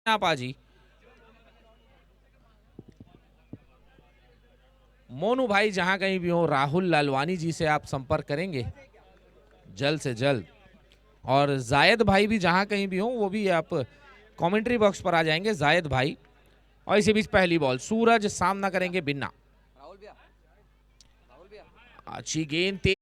आप आजी मोनू भाई जहां कहीं भी हो, राहुल लालवानी जी से आप संपर्क करेंगे जल्द से जल्द। और जायद भाई भी जहां कहीं भी हो, वो भी आप कमेंट्री बॉक्स पर आ जाएंगे, जायद भाई। और इसी बीच पहली बॉल सूरज सामना करेंगे बिन्ना। अच्छी गेंद तेज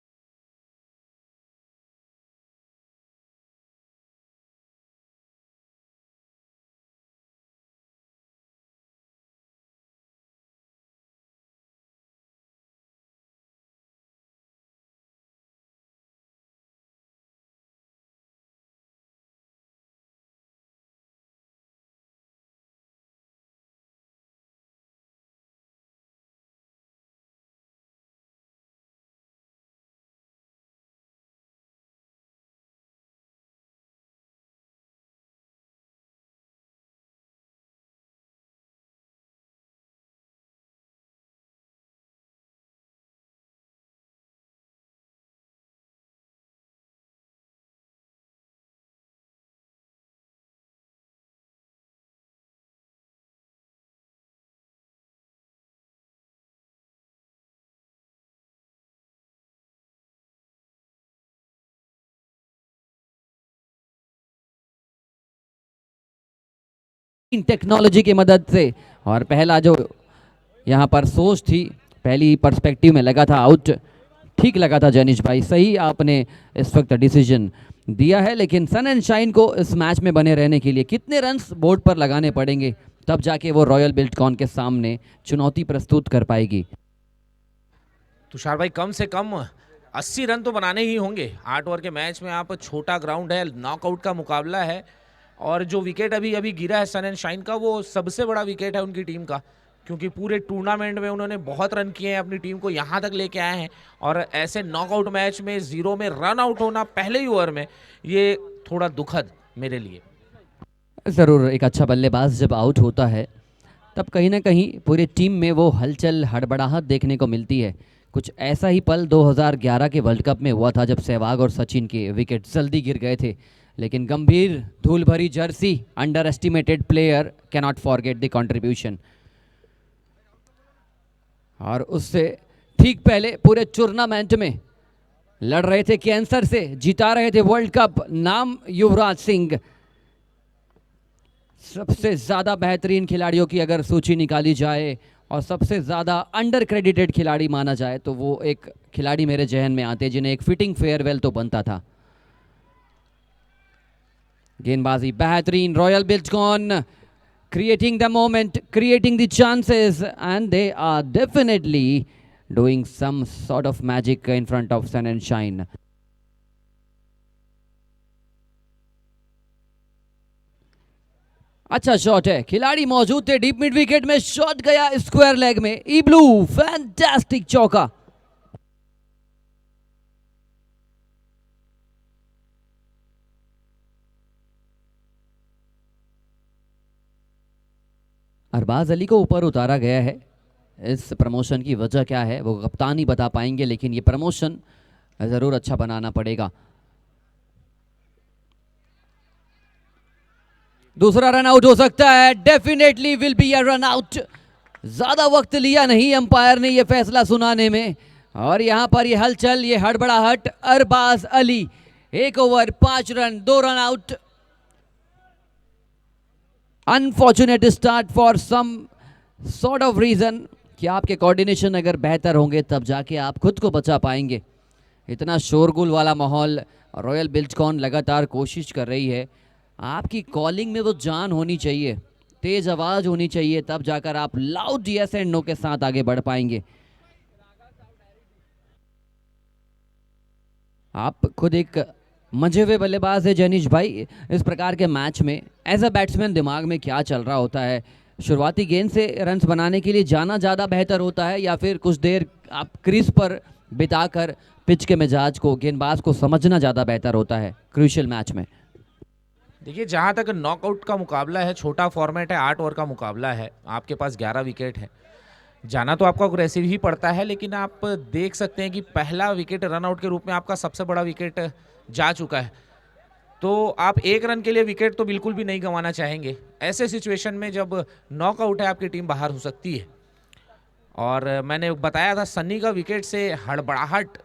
टेक्नोलॉजी की मदद से। और पहला जो यहाँ पर सोच थी, पहली पर्सपेक्टिव में लगा था आउट, ठीक लगा था जनीश भाई, सही आपने इस वक्त डिसीजन दिया है। लेकिन सन एंड शाइन को इस मैच में बने रहने के लिए कितने रन्स बोर्ड पर लगाने पड़ेंगे, तब जाके वो रॉयल बिल्डकॉन के सामने चुनौती प्रस्तुत कर पाएगी। तुषार भाई कम से कम 80 रन तो बनाने ही होंगे 8 ओवर के मैच में। आप छोटा ग्राउंड है, नॉकआउट का मुकाबला है, और जो विकेट अभी अभी गिरा है सन एंड शाइन का, वो सबसे बड़ा विकेट है उनकी टीम का, क्योंकि पूरे टूर्नामेंट में उन्होंने बहुत रन किए हैं, अपनी टीम को यहाँ तक लेके आए हैं। और ऐसे नॉकआउट मैच में 0 में रन आउट होना पहले ही ओवर में, ये थोड़ा दुखद मेरे लिए। ज़रूर एक अच्छा बल्लेबाज जब आउट होता है तब कहीं ना कहीं पूरी टीम में वो हलचल हड़बड़ाहट देखने को मिलती है। कुछ ऐसा ही पल 2011 के वर्ल्ड कप में हुआ था, जब सहवाग और सचिन के विकेट जल्दी गिर गए थे, लेकिन गंभीर धूल भरी Jersey, under estimated player, cannot forget the contribution. और उससे ठीक पहले पूरे टूर्नामेंट में लड़ रहे थे कैंसर से, जिता रहे थे वर्ल्ड कप, नाम युवराज सिंह। सबसे ज़्यादा बेहतरीन खिलाड़ियों की अगर सूची निकाली जाए और सबसे ज़्यादा अंडर क्रेडिटेड खिलाड़ी माना जाए, तो वो एक खिलाड़ी मेरे जहन में आते जिन्हें एक फिटिंग फेयरवेल तो बनता था। गेंदबाजी बेहतरीन, royal Buildcon creating the moment, creating the chances, and they are definitely doing some sort of magic in front of Sun and Shine. अच्छा शॉट है, खिलाड़ी मौजूद थे डीप मिड विकेट में, शॉट गया स्क्वायर लेग में, ई ब्लू फैंटास्टिक चौका। अरबाज अली को ऊपर उतारा गया है। इस प्रमोशन की वजह क्या है वो कप्तान ही बता पाएंगे, लेकिन ये प्रमोशन ज़रूर अच्छा बनाना पड़ेगा। दूसरा रन आउट हो सकता है, definitely will be a run out. ज़्यादा वक्त लिया नहीं अंपायर ने ये फैसला सुनाने में, और यहाँ पर ये हलचल, ये हड़बड़ाहट। Arbaz Ali 1 over 5 run 2 run out. Unfortunate start for some sort of reason कि आपके कोऑर्डिनेशन अगर बेहतर होंगे तब जाके आप खुद को बचा पाएंगे। इतना शोरगुल वाला माहौल, रॉयल बिल्डकॉन लगातार कोशिश कर रही है। आपकी कॉलिंग में वो जान होनी चाहिए, तेज आवाज होनी चाहिए, तब जाकर आप लाउड यस एंड नो के साथ आगे बढ़ पाएंगे। आप खुद एक मंझे हुए बल्लेबाज है जनीश भाई, इस प्रकार के मैच में एज अ बैट्समैन दिमाग में क्या चल रहा होता है? शुरुआती गेंद से रन्स बनाने के लिए जाना ज़्यादा बेहतर होता है, या फिर कुछ देर आप क्रीज पर बिताकर पिच के मिजाज को, गेंदबाज को समझना ज़्यादा बेहतर होता है क्रूशियल मैच में? देखिए, जहाँ तक नॉकआउट का मुकाबला है, छोटा फॉर्मेट है, 8 ओवर का मुकाबला है, आपके पास 11 विकेट है, जाना तो आपको अग्रेसिव ही पड़ता है। लेकिन आप देख सकते हैं कि पहला विकेट रन आउट के रूप में आपका सबसे बड़ा विकेट जा चुका है, तो आप 1 रन के लिए विकेट तो बिल्कुल भी नहीं गंवाना चाहेंगे। ऐसे सिचुएशन में जब नॉकआउट है आपकी टीम बाहर हो सकती है। और मैंने बताया था सन्नी का विकेट से हड़बड़ाहट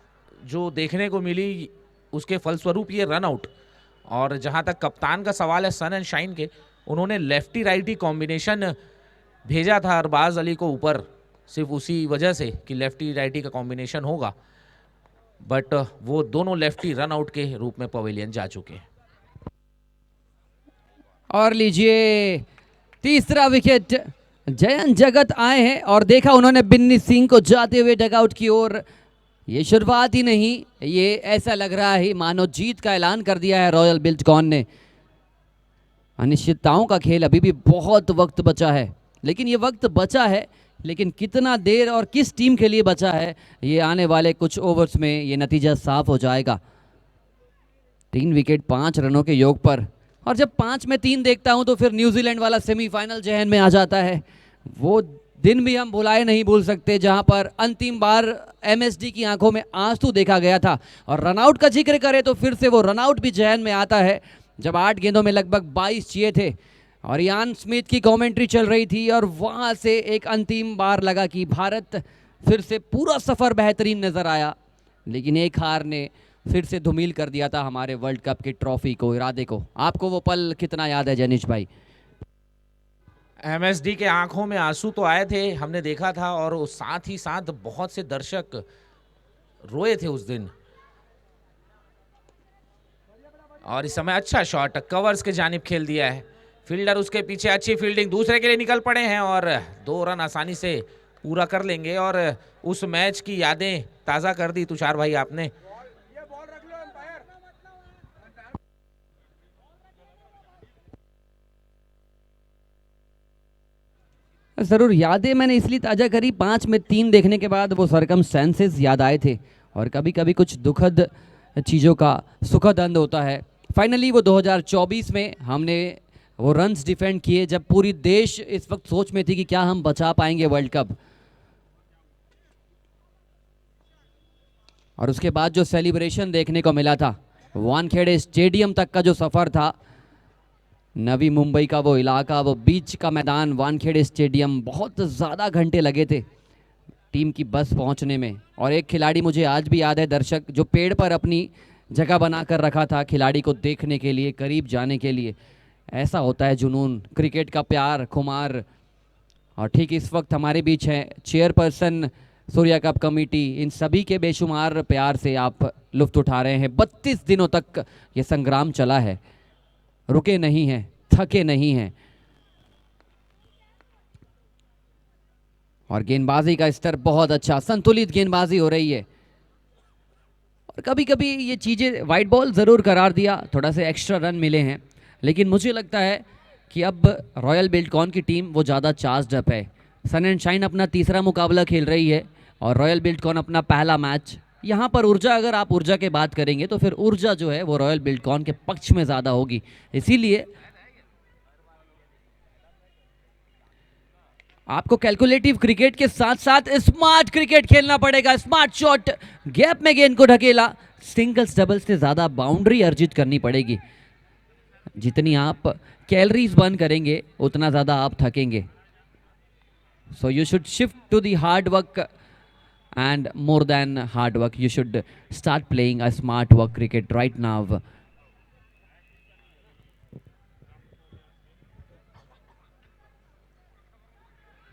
जो देखने को मिली, उसके फलस्वरूप ये रन आउट। और जहां तक कप्तान का सवाल है सन एंड शाइन के, उन्होंने लेफ्टी राइटी कॉम्बिनेशन भेजा था अरबाज अली को ऊपर, सिर्फ उसी वजह से कि लेफ्टी राइटी का कॉम्बिनेशन होगा, बट वो दोनों लेफ्टी रन आउट के रूप में पवेलियन जा चुके हैं। और लीजिए तीसरा विकेट, जयंत जगत आए हैं और देखा उन्होंने बिन्नी सिंह को जाते हुए डगआउट की ओर। ये शुरुआत ही नहीं, ये ऐसा लग रहा है मानो जीत का ऐलान कर दिया है रॉयल बिल्टकॉन ने। अनिश्चितताओं का खेल, अभी भी बहुत वक्त बचा है, लेकिन ये वक्त बचा है, लेकिन कितना देर और किस टीम के लिए बचा है, ये आने वाले कुछ ओवर्स में ये नतीजा साफ हो जाएगा। 3 विकेट 5 रनों के योग पर, और जब 5 में 3 देखता हूं तो फिर न्यूजीलैंड वाला सेमीफाइनल जहन में आ जाता है। वो दिन भी हम भुलाए नहीं भूल सकते जहां पर अंतिम बार एमएसडी की आंखों में आंसू देखा गया था। और रनआउट का जिक्र करें तो फिर से वो रनआउट भी जहन में आता है, जब 8 गेंदों में लगभग 22 चाहिए थे और यान स्मिथ की कमेंट्री चल रही थी, और वहां से एक अंतिम बार लगा कि भारत फिर से पूरा सफर बेहतरीन नजर आया, लेकिन एक हार ने फिर से धूमिल कर दिया था हमारे वर्ल्ड कप की ट्रॉफी को, इरादे को। आपको वो पल कितना याद है जनीश भाई? एमएसडी के आंखों में आंसू तो आए थे, हमने देखा था, और साथ ही साथ बहुत से दर्शक रोए थे उस दिन। और इस समय अच्छा शॉट कवर्स के जानिब खेल दिया है, फील्डर उसके पीछे अच्छी फील्डिंग, दूसरे के लिए निकल पड़े हैं और 2 रन आसानी से पूरा कर लेंगे। और उस मैच की यादें ताज़ा कर दी तुषार भाई आपने। ज़रूर, यादें मैंने इसलिए ताज़ा करी, 5 में 3 देखने के बाद वो सरकमस्टेंसेस याद आए थे, और कभी कभी कुछ दुखद चीज़ों का सुखद अंत होता है। फाइनली वो 2024 में हमने वो रन्स डिफेंड किए, जब पूरी देश इस वक्त सोच में थी कि क्या हम बचा पाएंगे वर्ल्ड कप। और उसके बाद जो सेलिब्रेशन देखने को मिला था, वानखेड़े स्टेडियम तक का जो सफ़र था, नवी मुंबई का वो इलाका, वो बीच का मैदान, वानखेड़े स्टेडियम, बहुत ज़्यादा घंटे लगे थे टीम की बस पहुंचने में। और एक खिलाड़ी मुझे आज भी याद है, दर्शक जो पेड़ पर अपनी जगह बना कर रखा था खिलाड़ी को देखने के लिए, करीब जाने के लिए। ऐसा होता है जुनून, क्रिकेट का प्यार, खुमार। और ठीक इस वक्त हमारे बीच है चेयरपर्सन सूर्या कप कमेटी, इन सभी के बेशुमार प्यार से आप लुत्फ उठा रहे हैं। 32 दिनों तक ये संग्राम चला है, रुके नहीं हैं, थके नहीं हैं। और गेंदबाजी का स्तर बहुत अच्छा, संतुलित गेंदबाजी हो रही है। और कभी कभी ये चीज़ें, वाइट बॉल ज़रूर करार दिया, थोड़ा से एक्स्ट्रा रन मिले हैं, लेकिन मुझे लगता है कि अब रॉयल बिल्टकॉन की टीम वो ज़्यादा चार्ज्ड अप है। सन एंड शाइन अपना तीसरा मुकाबला खेल रही है और रॉयल बिल्टकॉन अपना पहला मैच। यहाँ पर ऊर्जा, अगर आप ऊर्जा की बात करेंगे तो फिर ऊर्जा जो है वो रॉयल बिल्टकॉन के पक्ष में ज़्यादा होगी। इसीलिए आपको कैलकुलेटिव क्रिकेट के साथ साथ स्मार्ट क्रिकेट खेलना पड़ेगा। स्मार्ट शॉट, गैप में गेंद को ढकेला, सिंगल्स डबल्स से ज़्यादा बाउंड्री अर्जित करनी पड़ेगी। जितनी आप कैलोरीज बर्न करेंगे उतना ज़्यादा आप थकेंगे। So you should shift to the hard work, and more than hard work, you should start playing a smart work cricket right now.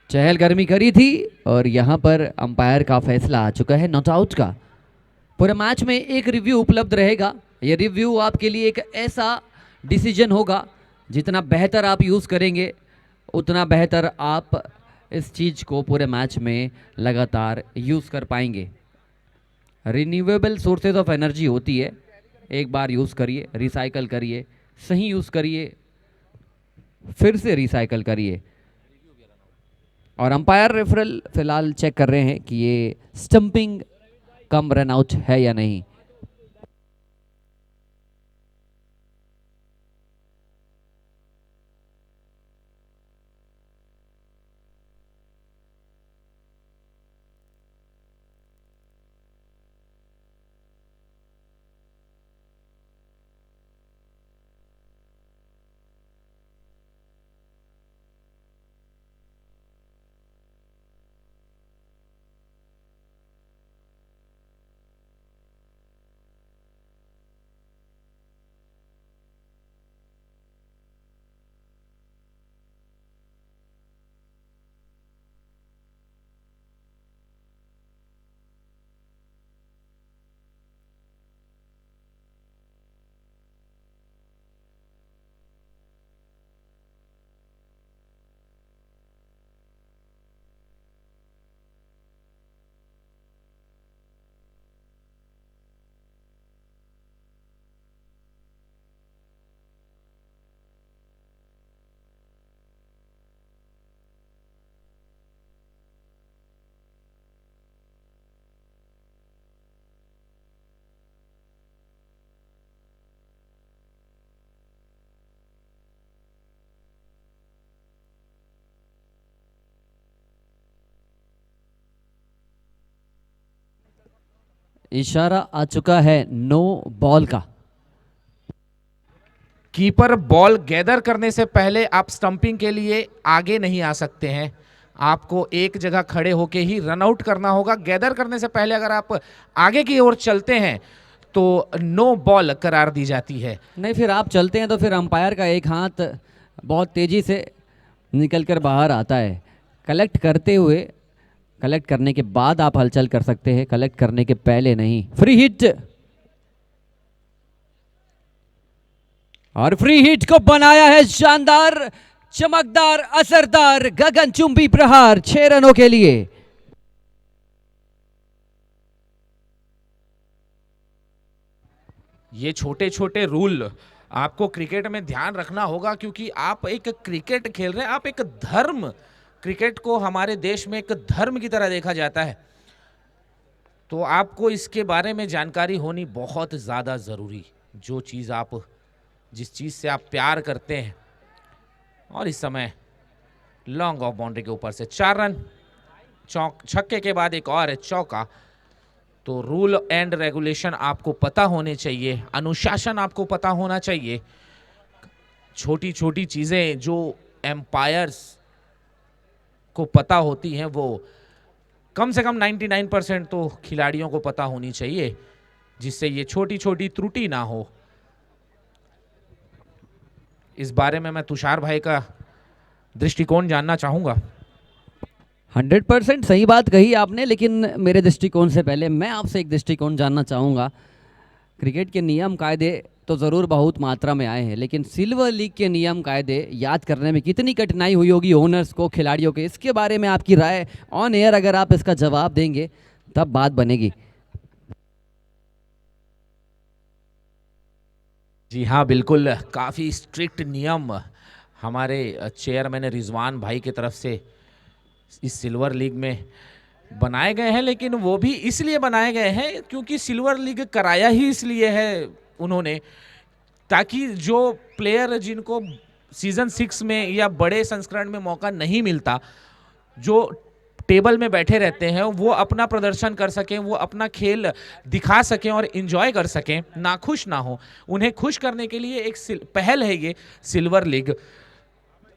चहलकदमी करी थी और यहां पर अंपायर का फैसला आ चुका है नॉट आउट का। पूरे मैच में एक रिव्यू उपलब्ध रहेगा। ये रिव्यू आपके लिए एक ऐसा डिसीजन होगा, जितना बेहतर आप यूज़ करेंगे उतना बेहतर आप इस चीज़ को पूरे मैच में लगातार यूज़ कर पाएंगे। रिन्यूएबल सोर्सेज ऑफ एनर्जी होती है, एक बार यूज़ करिए, रिसाइकल करिए, सही यूज़ करिए, फिर से रिसाइकल करिए। और अंपायर रेफरल फिलहाल चेक कर रहे हैं कि ये स्टंपिंग कम रन आउट है या नहीं। इशारा आ चुका है नो बॉल का। कीपर बॉल गैदर करने से पहले आप स्टंपिंग के लिए आगे नहीं आ सकते हैं। आपको एक जगह खड़े होके ही रन आउट करना होगा। गैदर करने से पहले अगर आप आगे की ओर चलते हैं तो नो बॉल करार दी जाती है। नहीं, फिर आप चलते हैं तो फिर अंपायर का एक हाथ बहुत तेज़ी से निकल कर बाहर आता है। कलेक्ट करते हुए, कलेक्ट करने के बाद आप हलचल कर सकते हैं, कलेक्ट करने के पहले नहीं। फ्री हिट, और फ्री हिट को बनाया है शानदार, चमकदार, असरदार, गगनचुंबी प्रहार 6 रनों के लिए। ये छोटे छोटे रूल आपको क्रिकेट में ध्यान रखना होगा, क्योंकि आप एक क्रिकेट खेल रहे हैं, आप एक धर्म, क्रिकेट को हमारे देश में एक धर्म की तरह देखा जाता है, तो आपको इसके बारे में जानकारी होनी बहुत ज़्यादा ज़रूरी। जो चीज़ आप, जिस चीज़ से आप प्यार करते हैं। और इस समय लॉन्ग ऑफ बाउंड्री के ऊपर से 4 रन, छक्के के बाद एक और चौका। तो रूल एंड रेगुलेशन आपको पता होने चाहिए, अनुशासन आपको पता होना चाहिए। छोटी छोटी चीज़ें जो एम्पायर्स को पता होती हैं वो कम से कम 99% तो खिलाड़ियों को पता होनी चाहिए, जिससे ये छोटी छोटी त्रुटि ना हो। इस बारे में मैं तुषार भाई का दृष्टिकोण जानना चाहूँगा। 100% सही बात कही आपने, लेकिन मेरे दृष्टिकोण से पहले मैं आपसे एक दृष्टिकोण जानना चाहूँगा। क्रिकेट के नियम कायदे तो ज़रूर बहुत मात्रा में आए हैं, लेकिन सिल्वर लीग के नियम कायदे याद करने में कितनी कठिनाई हुई होगी ओनर्स को, खिलाड़ियों के, इसके बारे में आपकी राय ऑन एयर अगर आप इसका जवाब देंगे तब बात बनेगी। जी हाँ, बिल्कुल, काफ़ी स्ट्रिक्ट नियम हमारे चेयरमैन रिजवान भाई की तरफ से इस सिल्वर लीग में बनाए गए हैं, लेकिन वो भी इसलिए बनाए गए हैं क्योंकि सिल्वर लीग कराया ही इसलिए है उन्होंने, ताकि जो प्लेयर जिनको सीजन 6 में या बड़े संस्करण में मौका नहीं मिलता, जो टेबल में बैठे रहते हैं, वो अपना प्रदर्शन कर सकें, वो अपना खेल दिखा सकें और एंजॉय कर सकें, नाखुश ना हो। उन्हें खुश करने के लिए एक पहल है ये सिल्वर लीग,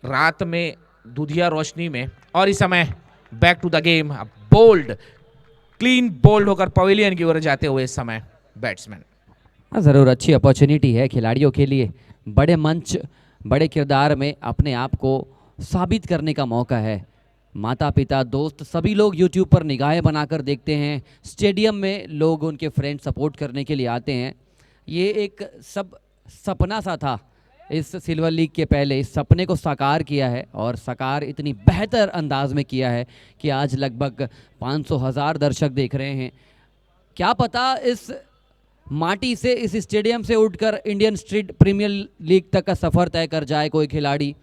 रात में दुधिया रोशनी में। और इस समय back to the game, bold, clean bold होकर पवेलियन की ओर जाते हुए इस समय बैट्समैन। ज़रूर अच्छी अपॉर्चुनिटी है खिलाड़ियों के लिए, बड़े मंच, बड़े किरदार में अपने आप को साबित करने का मौका है। माता पिता, दोस्त, सभी लोग यूट्यूब पर निगाहें बनाकर देखते हैं, स्टेडियम में लोग उनके फ्रेंड सपोर्ट करने के लिए आते हैं। ये एक सपना सा था, इस सिल्वर लीग के पहले इस सपने को साकार किया है, और साकार इतनी बेहतर अंदाज में किया है कि आज लगभग 500,000 दर्शक देख रहे हैं। क्या पता इस माटी से, इस स्टेडियम से उठकर इंडियन स्ट्रीट प्रीमियर लीग तक का सफ़र तय कर जाए कोई खिलाड़ी।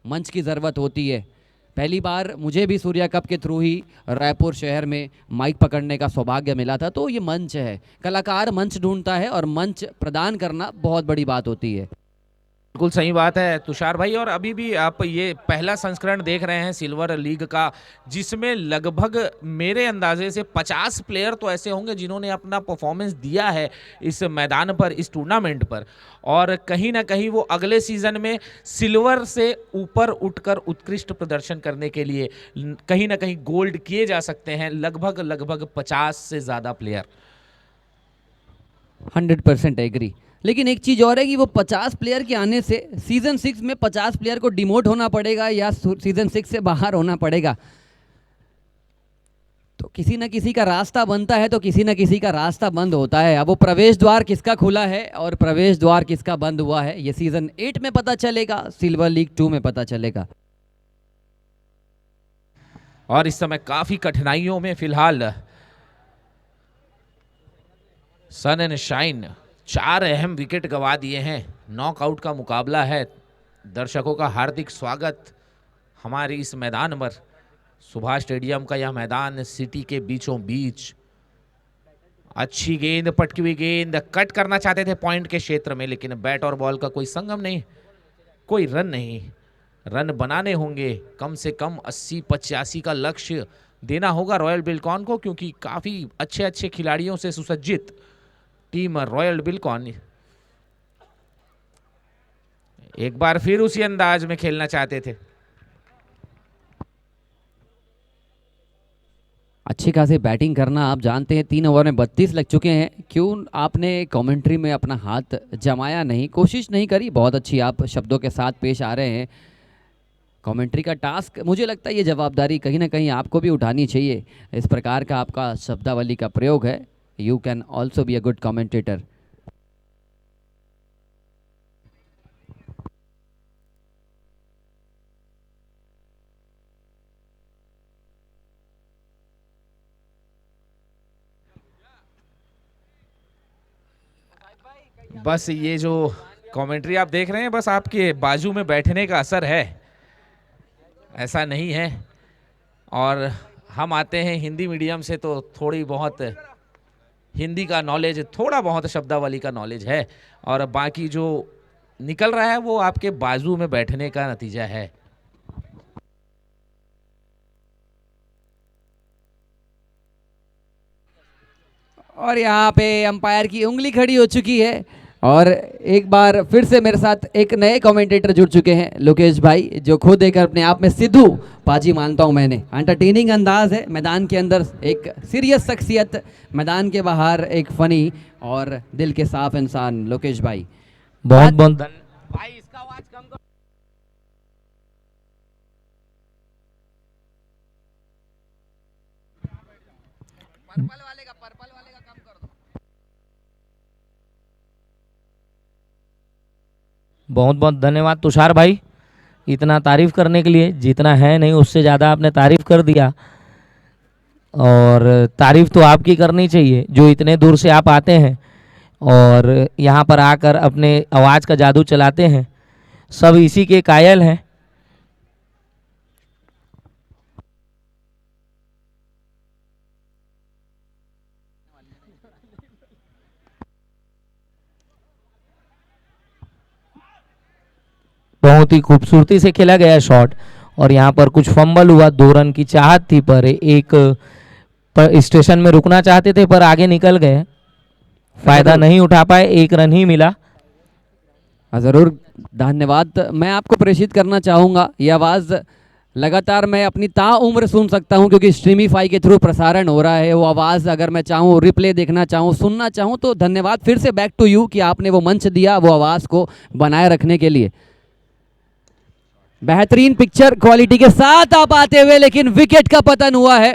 मंच की ज़रूरत होती है। पहली बार मुझे भी सूर्या कप के थ्रू ही रायपुर शहर में माइक पकड़ने का सौभाग्य मिला था, तो ये मंच है, कलाकार मंच ढूंढता है और मंच प्रदान करना बहुत बड़ी बात होती है। बिल्कुल सही बात है तुषार भाई। और अभी भी आप ये पहला संस्करण देख रहे हैं सिल्वर लीग का, जिसमें लगभग मेरे अंदाजे से 50 प्लेयर तो ऐसे होंगे जिन्होंने अपना परफॉर्मेंस दिया है इस मैदान पर, इस टूर्नामेंट पर, और कहीं ना कहीं वो अगले सीजन में सिल्वर से ऊपर उठकर उत्कृष्ट प्रदर्शन करने के लिए कहीं ना कहीं गोल्ड किए जा सकते हैं। लगभग 50 से ज़्यादा प्लेयर। 100% एग्री। लेकिन एक चीज़ और है कि वो 50 प्लेयर के आने से सीज़न 6 में 50 प्लेयर को डिमोट होना पड़ेगा या सीज़न 6 से बाहर होना पड़ेगा, तो किसी ना किसी का रास्ता बनता है, तो किसी ना किसी का रास्ता बंद होता है। अब वो प्रवेश द्वार किसका खुला है और प्रवेश द्वार किसका बंद हुआ है, ये सीज़न 8 में पता चलेगा, सिल्वर लीग 2 में पता चलेगा। और इस समय काफ़ी कठिनाइयों में फिलहाल सन एंड शाइन 4 अहम विकेट गंवा दिए हैं। नॉकआउट का मुकाबला है। दर्शकों का हार्दिक स्वागत हमारे इस मैदान पर। सुभाष स्टेडियम का यह मैदान सिटी के बीचों बीच। अच्छी गेंद, पटकी हुई गेंद, कट करना चाहते थे पॉइंट के क्षेत्र में, लेकिन बैट और बॉल का कोई संगम नहीं, कोई रन नहीं। रन बनाने होंगे, कम से कम 80-85 का लक्ष्य देना होगा रॉयल बिलकॉन को, क्योंकि काफ़ी अच्छे अच्छे खिलाड़ियों से सुसज्जित टीम रॉयल बिलकॉन एक बार फिर उसी अंदाज में खेलना चाहते थे। अच्छी खासी बैटिंग करना आप जानते हैं, 3 ओवर में 32 लग चुके हैं। क्यों आपने कमेंट्री में अपना हाथ जमाया नहीं, कोशिश नहीं करी? बहुत अच्छी आप शब्दों के साथ पेश आ रहे हैं। कमेंट्री का टास्क, मुझे लगता है ये जवाबदारी कहीं ना कहीं आपको भी उठानी चाहिए। इस प्रकार का आपका शब्दावली का प्रयोग है। You can also be a good commentator. बस ये जो कमेंट्री आप देख रहे हैं, बस आपके बाजू में बैठने का असर है, ऐसा नहीं है। और हम आते हैं हिंदी मीडियम से, तो थोड़ी बहुत हिंदी का नॉलेज, थोड़ा बहुत शब्दावली का नॉलेज है, और बाकी जो निकल रहा है वो आपके बाजू में बैठने का नतीजा है। और यहाँ पे अंपायर की उंगली खड़ी हो चुकी है, और एक बार फिर से मेरे साथ एक नए कमेंटेटर जुड़ चुके हैं, लोकेश भाई, जो खुद एक अपने आप में सिद्धू पाजी मानता हूं मैंने। एंटरटेनिंग अंदाज है, मैदान के अंदर एक सीरियस शख्सियत, मैदान के बाहर एक फनी और दिल के साफ इंसान लोकेश भाई। बहुत बहुत धन्यवाद भाई, इसका आवाज कम करो। बहुत बहुत धन्यवाद तुषार भाई, इतना तारीफ करने के लिए। जितना है नहीं उससे ज़्यादा आपने तारीफ कर दिया, और तारीफ तो आपकी करनी चाहिए जो इतने दूर से आप आते हैं और यहाँ पर आकर अपने आवाज़ का जादू चलाते हैं। सब इसी के कायल हैं। बहुत ही खूबसूरती से खेला गया शॉट, और यहाँ पर कुछ फंबल हुआ। 2 रन की चाहत थी, पर एक पर स्टेशन में रुकना चाहते थे पर आगे निकल गए, फायदा नहीं उठा पाए, 1 रन ही मिला। ज़रूर धन्यवाद मैं आपको प्रेषित करना चाहूँगा। ये आवाज़ लगातार मैं अपनी ताउम्र सुन सकता हूँ, क्योंकि स्ट्रीमीफाई के थ्रू प्रसारण हो रहा है। वो आवाज़ अगर मैं चाहूँ रिप्ले देखना चाहूँ, सुनना चाहूँ, तो धन्यवाद फिर से बैक टू यू कि आपने वो मंच दिया वो आवाज़ को बनाए रखने के लिए। बेहतरीन पिक्चर क्वालिटी के साथ आप आते हुए, लेकिन विकेट का पतन हुआ है।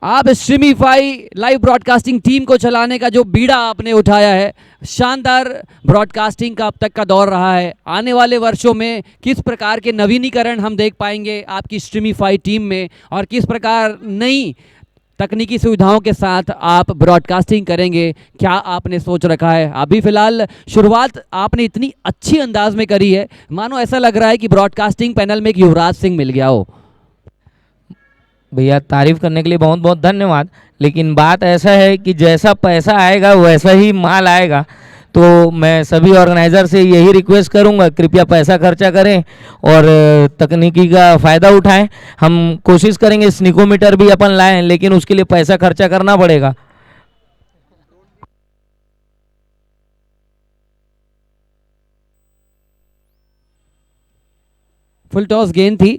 आप स्ट्रीमीफाई लाइव ब्रॉडकास्टिंग टीम को चलाने का जो बीड़ा आपने उठाया है, शानदार ब्रॉडकास्टिंग का अब तक का दौर रहा है। आने वाले वर्षों में किस प्रकार के नवीनीकरण हम देख पाएंगे आपकी स्ट्रीमीफाई टीम में, और किस प्रकार नई तकनीकी सुविधाओं के साथ आप ब्रॉडकास्टिंग करेंगे, क्या आपने सोच रखा है? अभी फिलहाल शुरुआत आपने इतनी अच्छी अंदाज में करी है, मानो ऐसा लग रहा है कि ब्रॉडकास्टिंग पैनल में एक युवराज सिंह मिल गया हो। भैया तारीफ करने के लिए बहुत बहुत धन्यवाद, लेकिन बात ऐसा है कि जैसा पैसा आएगा वैसा ही माल आएगा। तो मैं सभी ऑर्गेनाइज़र से यही रिक्वेस्ट करूंगा, कृपया पैसा खर्चा करें और तकनीकी का फ़ायदा उठाएं। हम कोशिश करेंगे स्निकोमीटर भी अपन लाएं, लेकिन उसके लिए पैसा खर्चा करना पड़ेगा। फुल टॉस गेंद थी,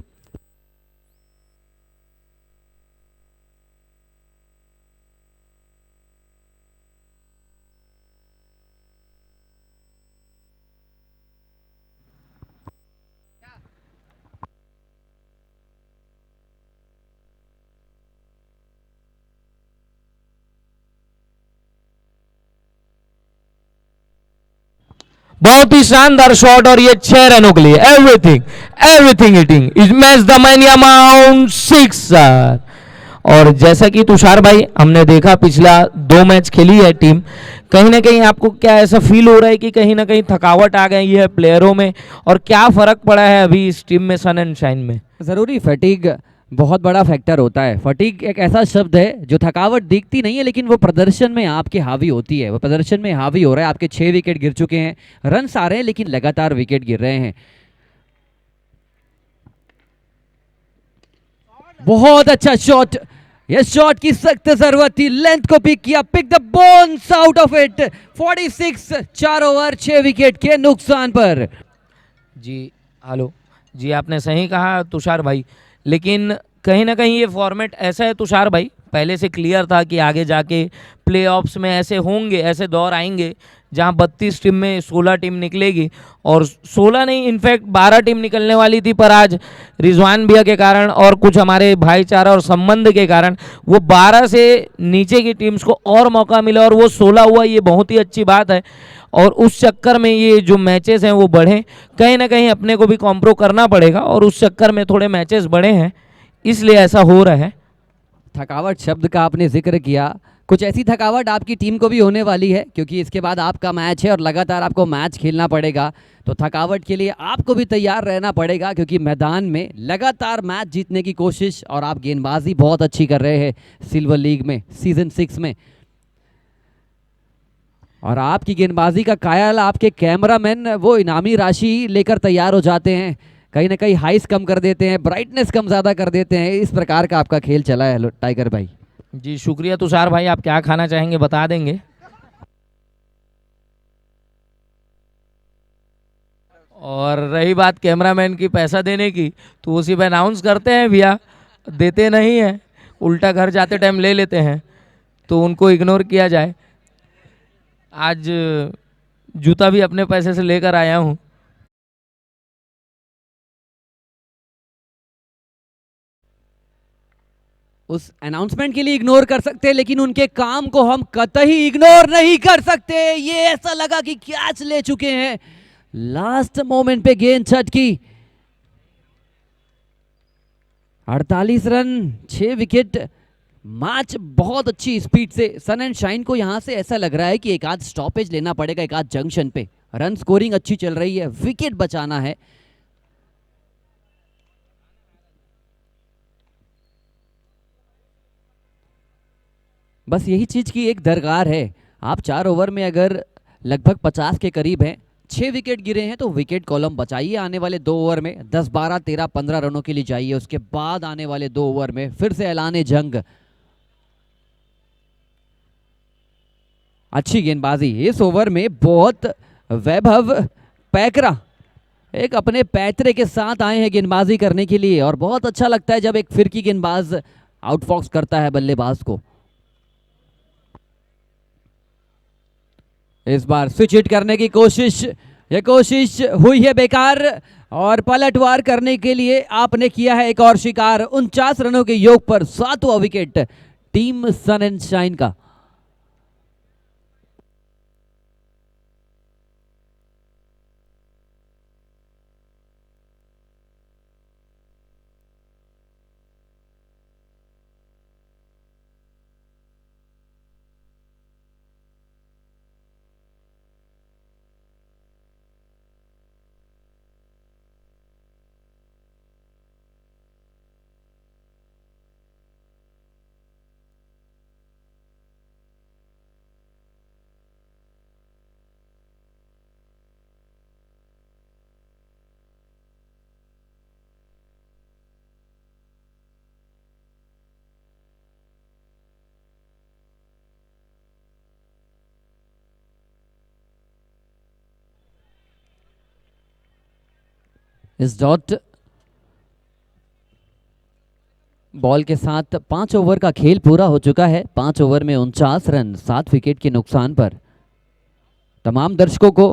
बहुत ही शानदार शॉट, और ये 6 रनों के लिए everything everything hitting is match the many amount 6। और जैसा कि तुषार भाई हमने देखा पिछला 2 मैच खेली है टीम, कहीं ना कहीं आपको क्या ऐसा फील हो रहा है कि कहीं ना कहीं थकावट आ गई है प्लेयरों में, और क्या फर्क पड़ा है अभी इस टीम में सन एंड शाइन में? ज़रूरी फटीग बहुत बड़ा फैक्टर होता है। फटीग एक ऐसा शब्द है जो थकावट दिखती नहीं है, लेकिन वो प्रदर्शन में आपके हावी होती है। वो प्रदर्शन में हावी हो रहा है। आपके 6 विकेट गिर चुके हैं, रन्स आ रहे हैं, लेकिन लगातार विकेट गिर रहे हैं। बहुत अच्छा शॉट, ये शॉट की सख्त जरूरत थी, लेंथ को पिक किया, pick the bones out of it. 46, 4 over 6 wicket के नुकसान पर। जी हेलो जी, आपने सही कहा तुषार भाई, लेकिन कहीं ना कहीं ये फॉर्मेट ऐसा है तुषार भाई, पहले से क्लियर था कि आगे जाके प्लेऑफ्स में ऐसे होंगे, ऐसे दौर आएंगे जहां 32 टीम में 16 टीम निकलेगी, और 16 नहीं इनफैक्ट 12 टीम निकलने वाली थी, पर आज रिजवान भैया के कारण और कुछ हमारे भाईचारा और संबंध के कारण वो 12 से नीचे की टीम्स को और मौका मिला और वो 16 हुआ, ये बहुत ही अच्छी बात है। और उस चक्कर में ये जो मैचेस हैं वो बढ़े, कहीं ना कहीं अपने को भी कॉम्प्रो करना पड़ेगा, और उस चक्कर में थोड़े मैचेस बढ़े हैं, इसलिए ऐसा हो रहा है। थकावट शब्द का आपने जिक्र किया, कुछ ऐसी थकावट आपकी टीम को भी होने वाली है, क्योंकि इसके बाद आपका मैच है और लगातार आपको मैच खेलना पड़ेगा। तो थकावट के लिए आपको भी तैयार रहना पड़ेगा, क्योंकि मैदान में लगातार मैच जीतने की कोशिश, और आप गेंदबाजी बहुत अच्छी कर रहे हैं सिल्वर लीग में, सीजन 6 में। और आपकी गेंदबाजी का कायल आपके कैमरामैन वो इनामी राशि लेकर तैयार हो जाते हैं, कहीं ना कहीं हाइस कम कर देते हैं, ब्राइटनेस कम ज़्यादा कर देते हैं। इस प्रकार का आपका खेल चला है टाइगर भाई। जी शुक्रिया तुषार भाई, आप क्या खाना चाहेंगे बता देंगे। और रही बात कैमरामैन की पैसा देने की, तो उसी पे अनाउंस करते हैं भैया, देते नहीं है, उल्टा घर जाते टाइम ले लेते हैं, तो उनको इग्नोर किया जाए। आज जूता भी अपने पैसे से लेकर आया हूँ। उस अनाउंसमेंट के लिए इग्नोर कर सकते हैं, लेकिन उनके काम को हम कतई इग्नोर नहीं कर सकते। ये ऐसा लगा कि कैच ले चुके हैं, लास्ट मोमेंट पे गेंद छटकी। 48 रन 6 विकेट, मैच बहुत अच्छी स्पीड से। सन एंड शाइन को यहां से ऐसा लग रहा है कि एक आध स्टॉपेज लेना पड़ेगा, एक आध जंक्शन पे। रन स्कोरिंग अच्छी चल रही है, विकेट बचाना है। बस यही चीज की एक दरकार है। आप 4 ओवर में अगर लगभग 50 के करीब हैं, 6 विकेट गिरे हैं, तो विकेट कॉलम बचाइए। आने वाले 2 ओवर में 10, 12, 13, 15 रनों के लिए जाइए। उसके बाद आने वाले 2 ओवर में फिर से ऐलाने जंग। अच्छी गेंदबाजी इस ओवर में, बहुत वैभव पैकरा एक अपने पैतरे के साथ आए हैं गेंदबाजी करने के लिए, और बहुत अच्छा लगता है जब एक फिरकी गेंदबाज आउटफॉक्स करता है बल्लेबाज को। इस बार स्विच हिट करने की कोशिश, यह कोशिश हुई है बेकार, और पलटवार करने के लिए आपने किया है एक और शिकार। 49 रनों के योग पर 7वां wicket team sun and shine का। इस डॉट बॉल के साथ 5 ओवर का खेल पूरा हो चुका है। 5 ओवर में 49 रन 7 विकेट के नुकसान पर। तमाम दर्शकों को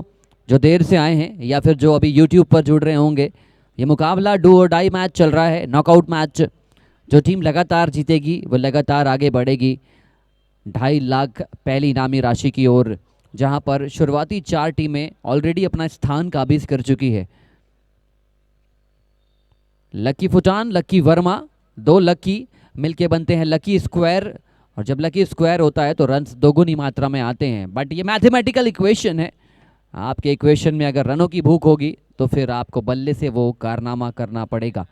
जो देर से आए हैं या फिर जो अभी यूट्यूब पर जुड़ रहे होंगे, ये मुकाबला डू और डाई मैच चल रहा है, नॉकआउट मैच। जो टीम लगातार जीतेगी वो लगातार आगे बढ़ेगी 2.5 लाख पहली इनामी राशि की ओर, जहां पर शुरुआती 4 टीमें ऑलरेडी अपना स्थान काबिज कर चुकी है। लकी फुटान, लकी वर्मा, 2 लकी मिलके बनते हैं लकी स्क्वायर, और जब लकी स्क्वायर होता है तो रन्स दोगुनी मात्रा में आते हैं। बट ये मैथमेटिकल इक्वेशन है, आपके इक्वेशन में अगर रनों की भूख होगी तो फिर आपको बल्ले से वो कारनामा करना पड़ेगा।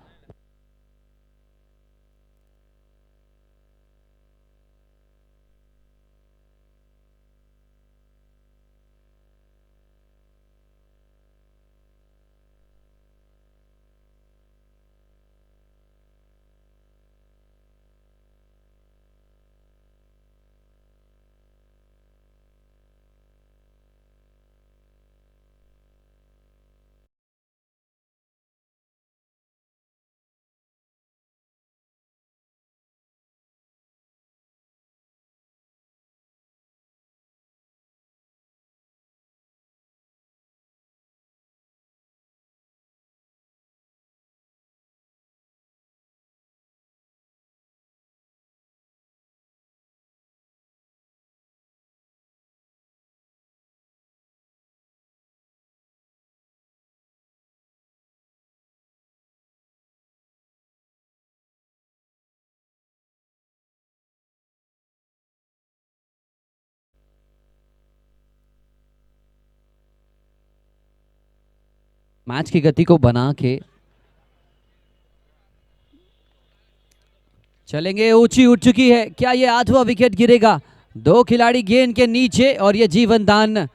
मैच की गति को बना के चलेंगे। ऊंची उठ चुकी है, क्या ये 8वां विकेट गिरेगा? 2 खिलाड़ी गेंद के नीचे और ये जीवन दान।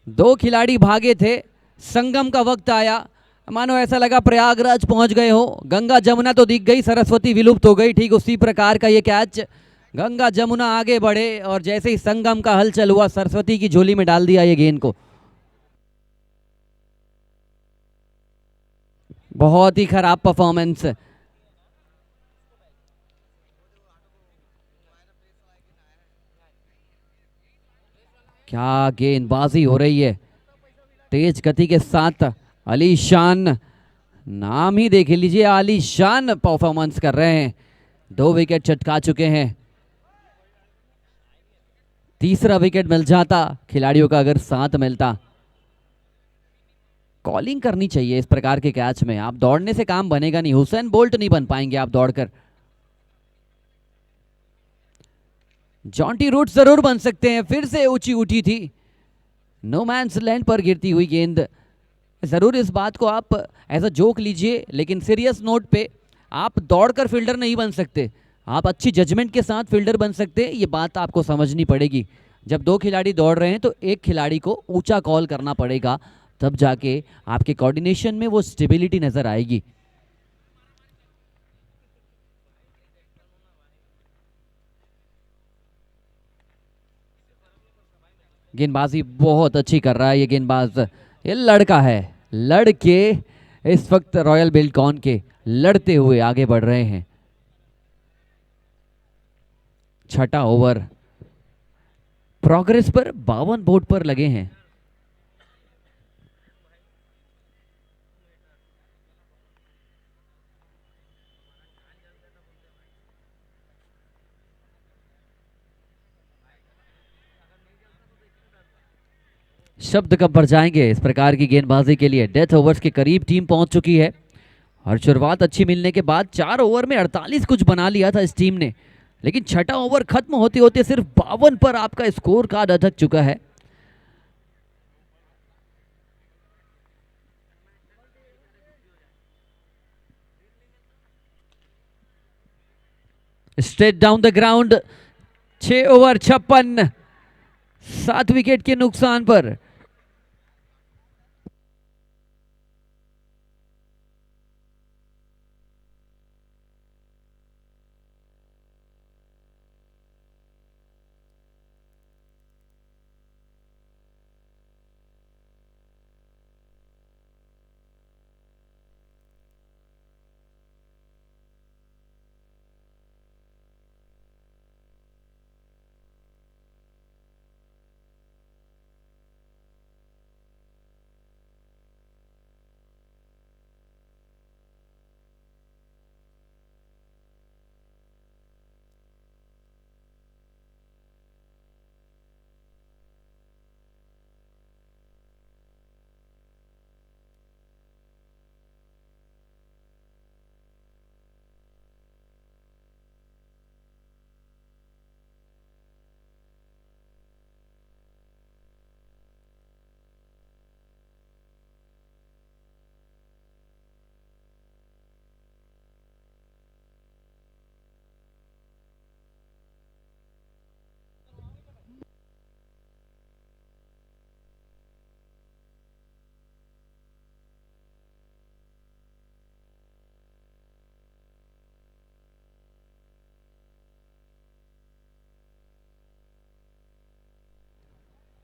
2 खिलाड़ी भागे थे, संगम का वक्त आया, मानो ऐसा लगा प्रयागराज पहुंच गए हो। गंगा जमुना तो दिख गई, सरस्वती विलुप्त हो गई, ठीक उसी प्रकार का ये कैच। गंगा जमुना आगे बढ़े और जैसे ही संगम का हलचल हुआ, सरस्वती की झोली में डाल दिया ये गेंद को। बहुत ही खराब परफॉर्मेंस। क्या गेंदबाजी हो रही है तेज गति के साथ। आलीशान, नाम ही देख लीजिए, आलीशान परफॉर्मेंस कर रहे हैं। 2 विकेट चटका चुके हैं। तीसरा विकेट मिल जाता खिलाड़ियों का अगर साथ मिलता। कॉलिंग करनी चाहिए इस प्रकार के कैच में। आप दौड़ने से काम बनेगा नहीं, हुसैन बोल्ट नहीं बन पाएंगे आप दौड़कर। जॉन्टी रूट जरूर बन सकते हैं। फिर से ऊंची उठी थी, नो मैंस लैंड पर गिरती हुई गेंद। जरूर इस बात को आप एज अ जोक लीजिए, लेकिन सीरियस नोट पे आप दौड़कर फील्डर नहीं बन सकते, आप अच्छी जजमेंट के साथ फील्डर बन सकते हैं। ये बात आपको समझनी पड़ेगी। जब 2 खिलाड़ी दौड़ रहे हैं तो एक खिलाड़ी को ऊंचा कॉल करना पड़ेगा, तब जाके आपके कोऑर्डिनेशन में वो स्टेबिलिटी नजर आएगी। गेंदबाजी बहुत अच्छी कर रहा है ये गेंदबाज। ये लड़का है, लड़के इस वक्त रॉयल बिल्डकॉन के लड़ते हुए आगे बढ़ रहे हैं। 6ठा ओवर, प्रोग्रेस पर 52 बोर्ड पर लगे हैं। शब्द कब भर जाएंगे इस प्रकार की गेंदबाजी के लिए। डेथ ओवर्स के करीब टीम पहुंच चुकी है और शुरुआत अच्छी मिलने के बाद 4 ओवर में 48 कुछ बना लिया था इस टीम ने, लेकिन 6ठा ओवर खत्म होते होते सिर्फ 52 पर आपका स्कोर कार्ड अटक चुका है। Straight down the ground, 6 over 56, 7 wicket के नुकसान पर।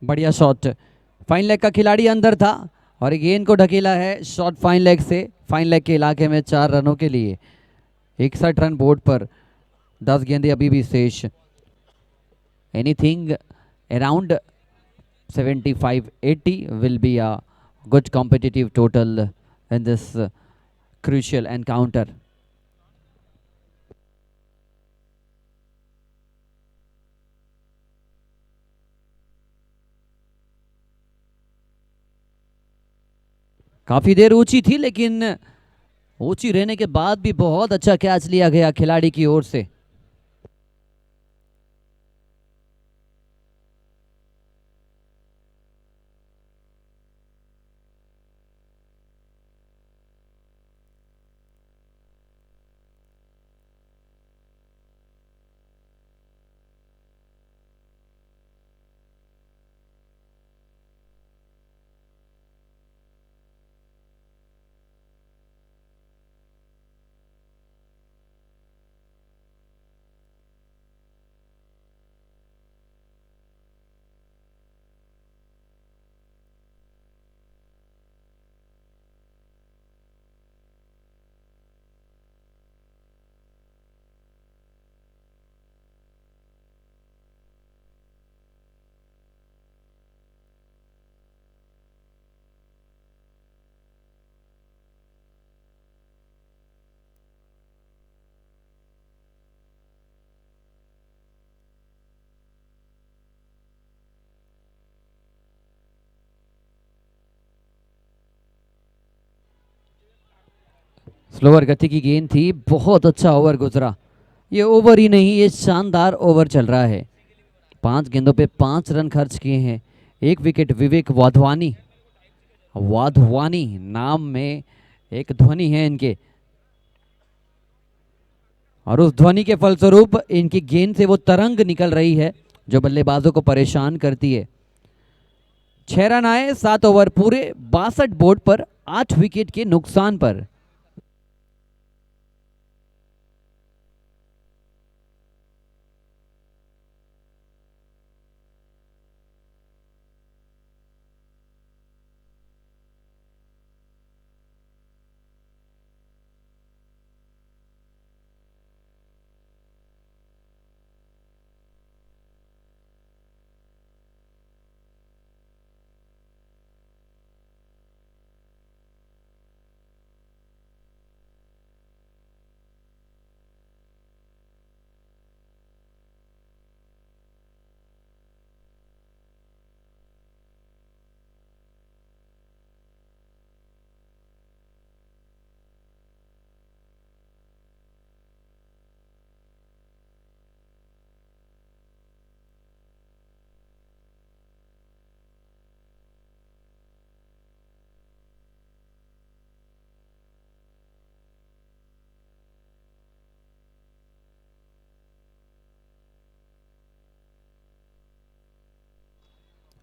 बढ़िया शॉट, फाइन लेग का खिलाड़ी अंदर था और गेंद को ढकेला है शॉट फाइन लेग से। फाइन लेग के इलाके में 4 रनों के लिए 61 रन बोर्ड पर, 10 गेंदें अभी भी शेष। Anything around 75-80 will be a good competitive total in this crucial encounter. काफी देर ऊंची थी, लेकिन ऊंची रहने के बाद भी बहुत अच्छा कैच लिया गया खिलाड़ी की ओर से। स्लोअर गति की गेंद थी, बहुत अच्छा ओवर गुजरा। ये ओवर ही नहीं, ये शानदार ओवर चल रहा है। 5 गेंदों पे 5 रन खर्च किए हैं। 1 विकेट विवेक वाधवानी, वाधवानी नाम में एक ध्वनि है इनके, और उस ध्वनि के फलस्वरूप इनकी गेंद से वो तरंग निकल रही है जो बल्लेबाजों को परेशान करती है। 6 रन आए 7 ओवर पूरे, 62 बोर्ड पर, 8 विकेट के नुकसान पर।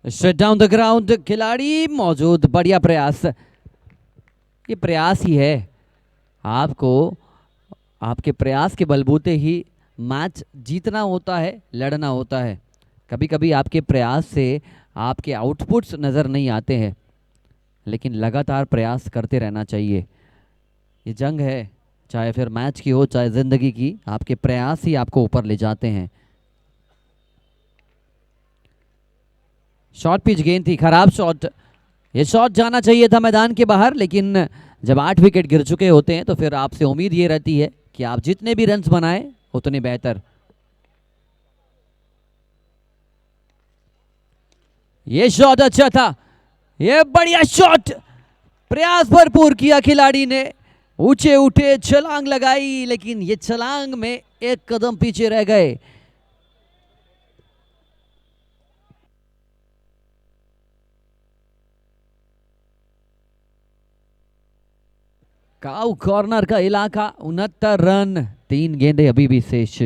शट डाउन द ग्राउंड, खिलाड़ी मौजूद, बढ़िया प्रयास। ये प्रयास ही है, आपको आपके प्रयास के बलबूते ही मैच जीतना होता है, लड़ना होता है। कभी कभी आपके प्रयास से आपके आउटपुट्स नज़र नहीं आते हैं, लेकिन लगातार प्रयास करते रहना चाहिए। ये जंग है, चाहे फिर मैच की हो चाहे ज़िंदगी की, आपके प्रयास ही आपको ऊपर ले जाते हैं। शॉर्ट पिच गेंद थी, खराब शॉट। ये शॉट जाना चाहिए था मैदान के बाहर, लेकिन जब 8 विकेट गिर चुके होते हैं तो फिर आपसे उम्मीद ये रहती है कि आप जितने भी रन्स बनाएं उतने बेहतर। ये शॉट अच्छा था, ये बढ़िया शॉट, प्रयास भरपूर किया खिलाड़ी ने, ऊंचे उठे, छलांग लगाई, लेकिन ये छलांग में एक कदम पीछे रह गए। काउ कॉर्नर का इलाका, 69 रन, 3 गेंदे अभी भी शेष।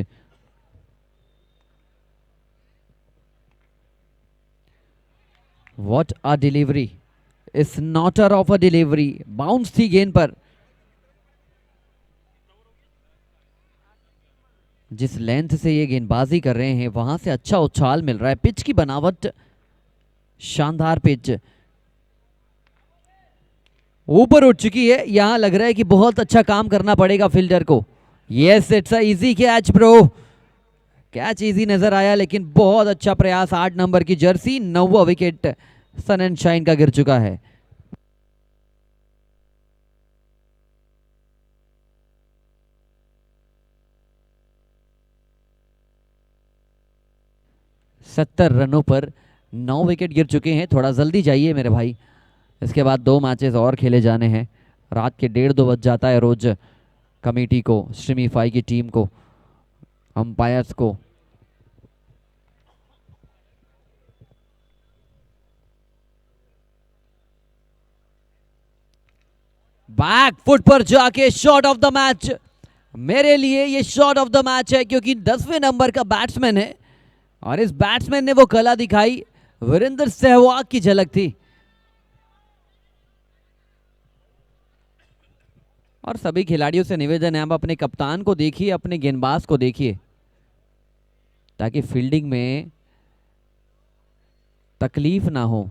व्हाट अ डिलीवरी, इस नॉटर ऑफ अ डिलीवरी, बाउंस थी गेंद पर। जिस लेंथ से ये गेंदबाजी कर रहे हैं वहां से अच्छा उछाल मिल रहा है। पिच की बनावट शानदार, पिच ऊपर उठ चुकी है। यहां लग रहा है कि बहुत अच्छा काम करना पड़ेगा फील्डर को। Yes, it's a easy catch bro, catch easy नजर आया, लेकिन बहुत अच्छा प्रयास। 8 नंबर की जर्सी, 9वां विकेट सन एंड शाइन का गिर चुका है। सत्तर रनों पर 9 विकेट गिर चुके हैं। थोड़ा जल्दी जाइए मेरे भाई, इसके बाद 2 मैचेस और खेले जाने हैं। रात के 1:30-2 बज जाता है रोज कमेटी को, स्ट्रीमीफाई की टीम को, अंपायर्स को। बैक फुट पर जाके शॉट ऑफ द मैच, मेरे लिए ये शॉट ऑफ द मैच है, क्योंकि 10वें नंबर का बैट्समैन है और इस बैट्समैन ने वो कला दिखाई, वीरेंद्र सहवाग की झलक थी। और सभी खिलाड़ियों से निवेदन है, आप अपने कप्तान को देखिए, अपने गेंदबाज को देखिए, ताकि फील्डिंग में तकलीफ ना हो।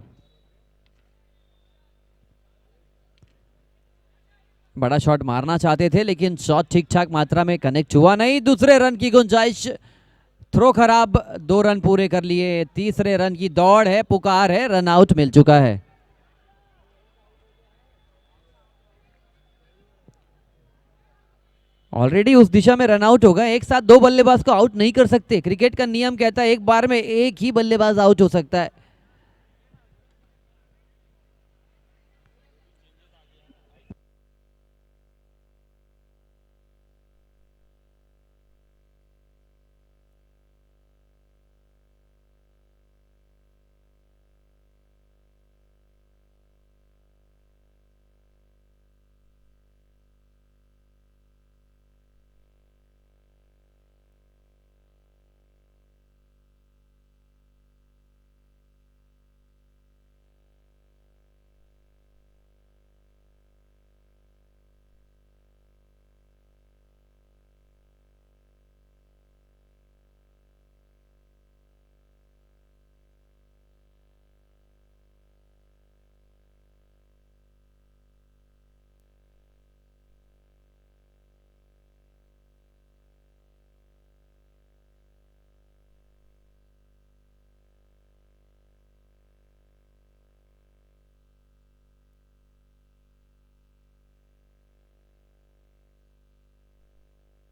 बड़ा शॉट मारना चाहते थे, लेकिन शॉट ठीक ठाक मात्रा में कनेक्ट हुआ नहीं। दूसरे रन की गुंजाइश, थ्रो खराब, 2 रन पूरे कर लिए। तीसरे रन की दौड़ है, पुकार है, रन आउट मिल चुका है। ऑलरेडी उस दिशा में रन आउट होगा। एक साथ 2 बल्लेबाज को आउट नहीं कर सकते, क्रिकेट का नियम कहता है एक बार में एक ही बल्लेबाज आउट हो सकता है।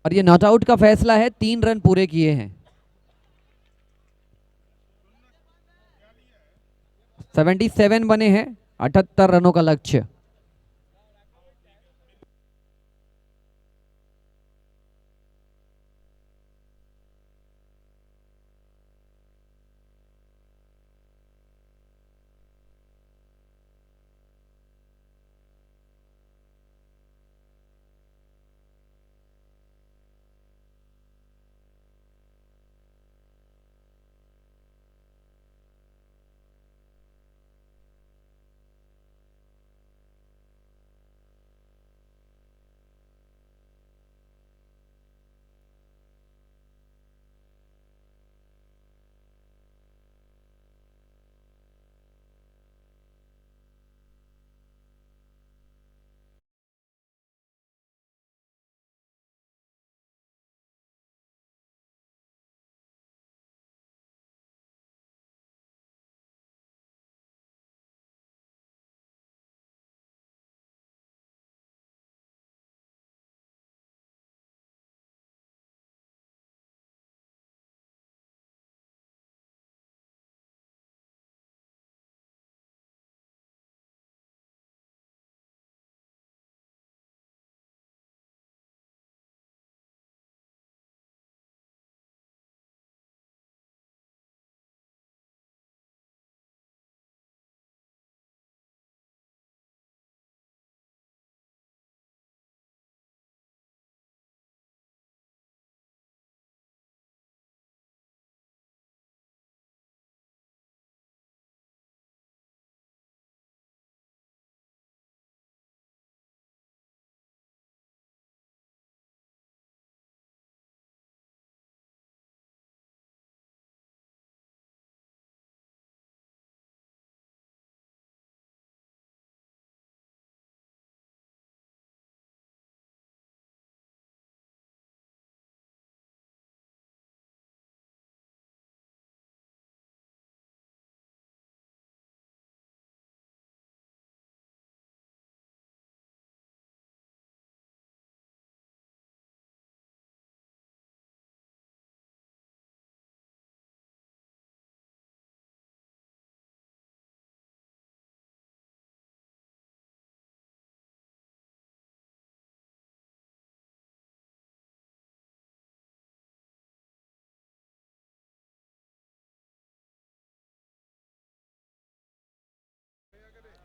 और ये नॉट आउट का फैसला है, 3 रन पूरे किए हैं। 77 बने हैं, 78 रनों का लक्ष्य।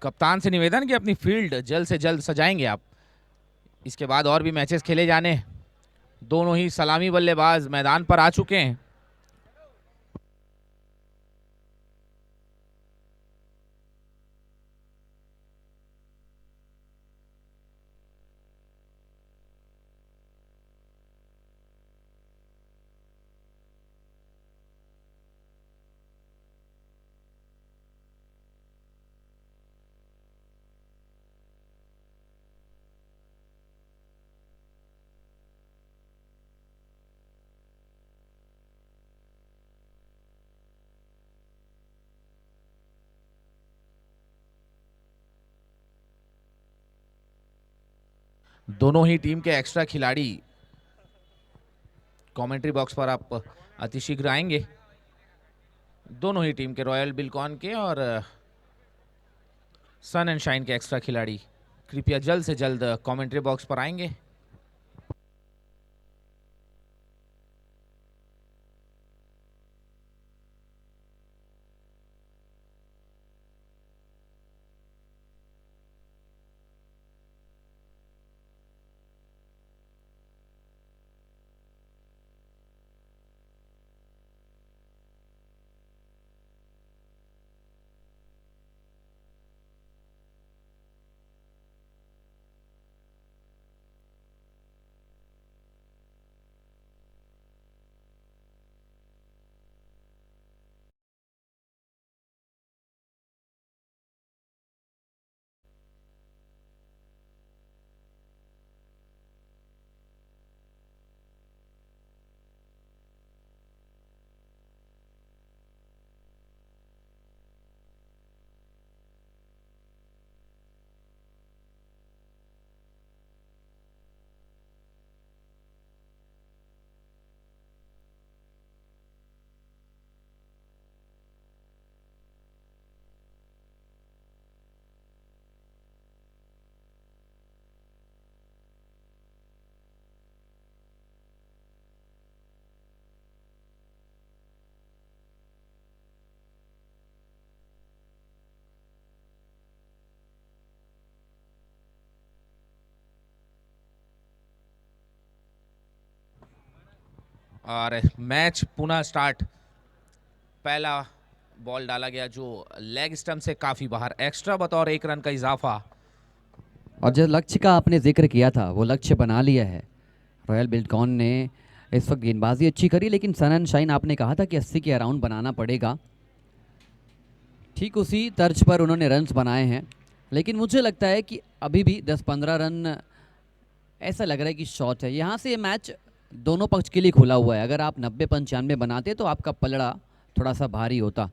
कप्तान से निवेदन कि अपनी फील्ड जल्द से जल्द सजाएंगे आप। इसके बाद और भी मैचेस खेले जाने। दोनों ही सलामी बल्लेबाज मैदान पर आ चुके हैं। दोनों ही टीम के एक्स्ट्रा खिलाड़ी कमेंट्री बॉक्स पर आप अतिशीघ्र आएंगे। दोनों ही टीम के, रॉयल बिलकॉन के और सन एंड शाइन के एक्स्ट्रा खिलाड़ी कृपया जल्द से जल्द कमेंट्री बॉक्स पर आएंगे। और मैच पुनः स्टार्ट। पहला बॉल डाला गया जो लेग स्टंप से काफी बाहर, एक्स्ट्रा बतौर 1 रन का इजाफा। और जिस लक्ष्य का आपने जिक्र किया था वो लक्ष्य बना लिया है रॉयल बिल्डकॉन ने। इस वक्त गेंदबाजी अच्छी करी, लेकिन सन एंड शाइन आपने कहा था कि 80 के अराउंड बनाना पड़ेगा, ठीक उसी तर्ज पर उन्होंने रन्स बनाए हैं। लेकिन मुझे लगता है कि अभी भी 10-15 रन ऐसा लग रहा है कि शॉर्ट है। यहाँ से ये मैच दोनों पक्ष के लिए खुला हुआ है। अगर आप 90-95 बनाते तो आपका पलड़ा थोड़ा सा भारी होता।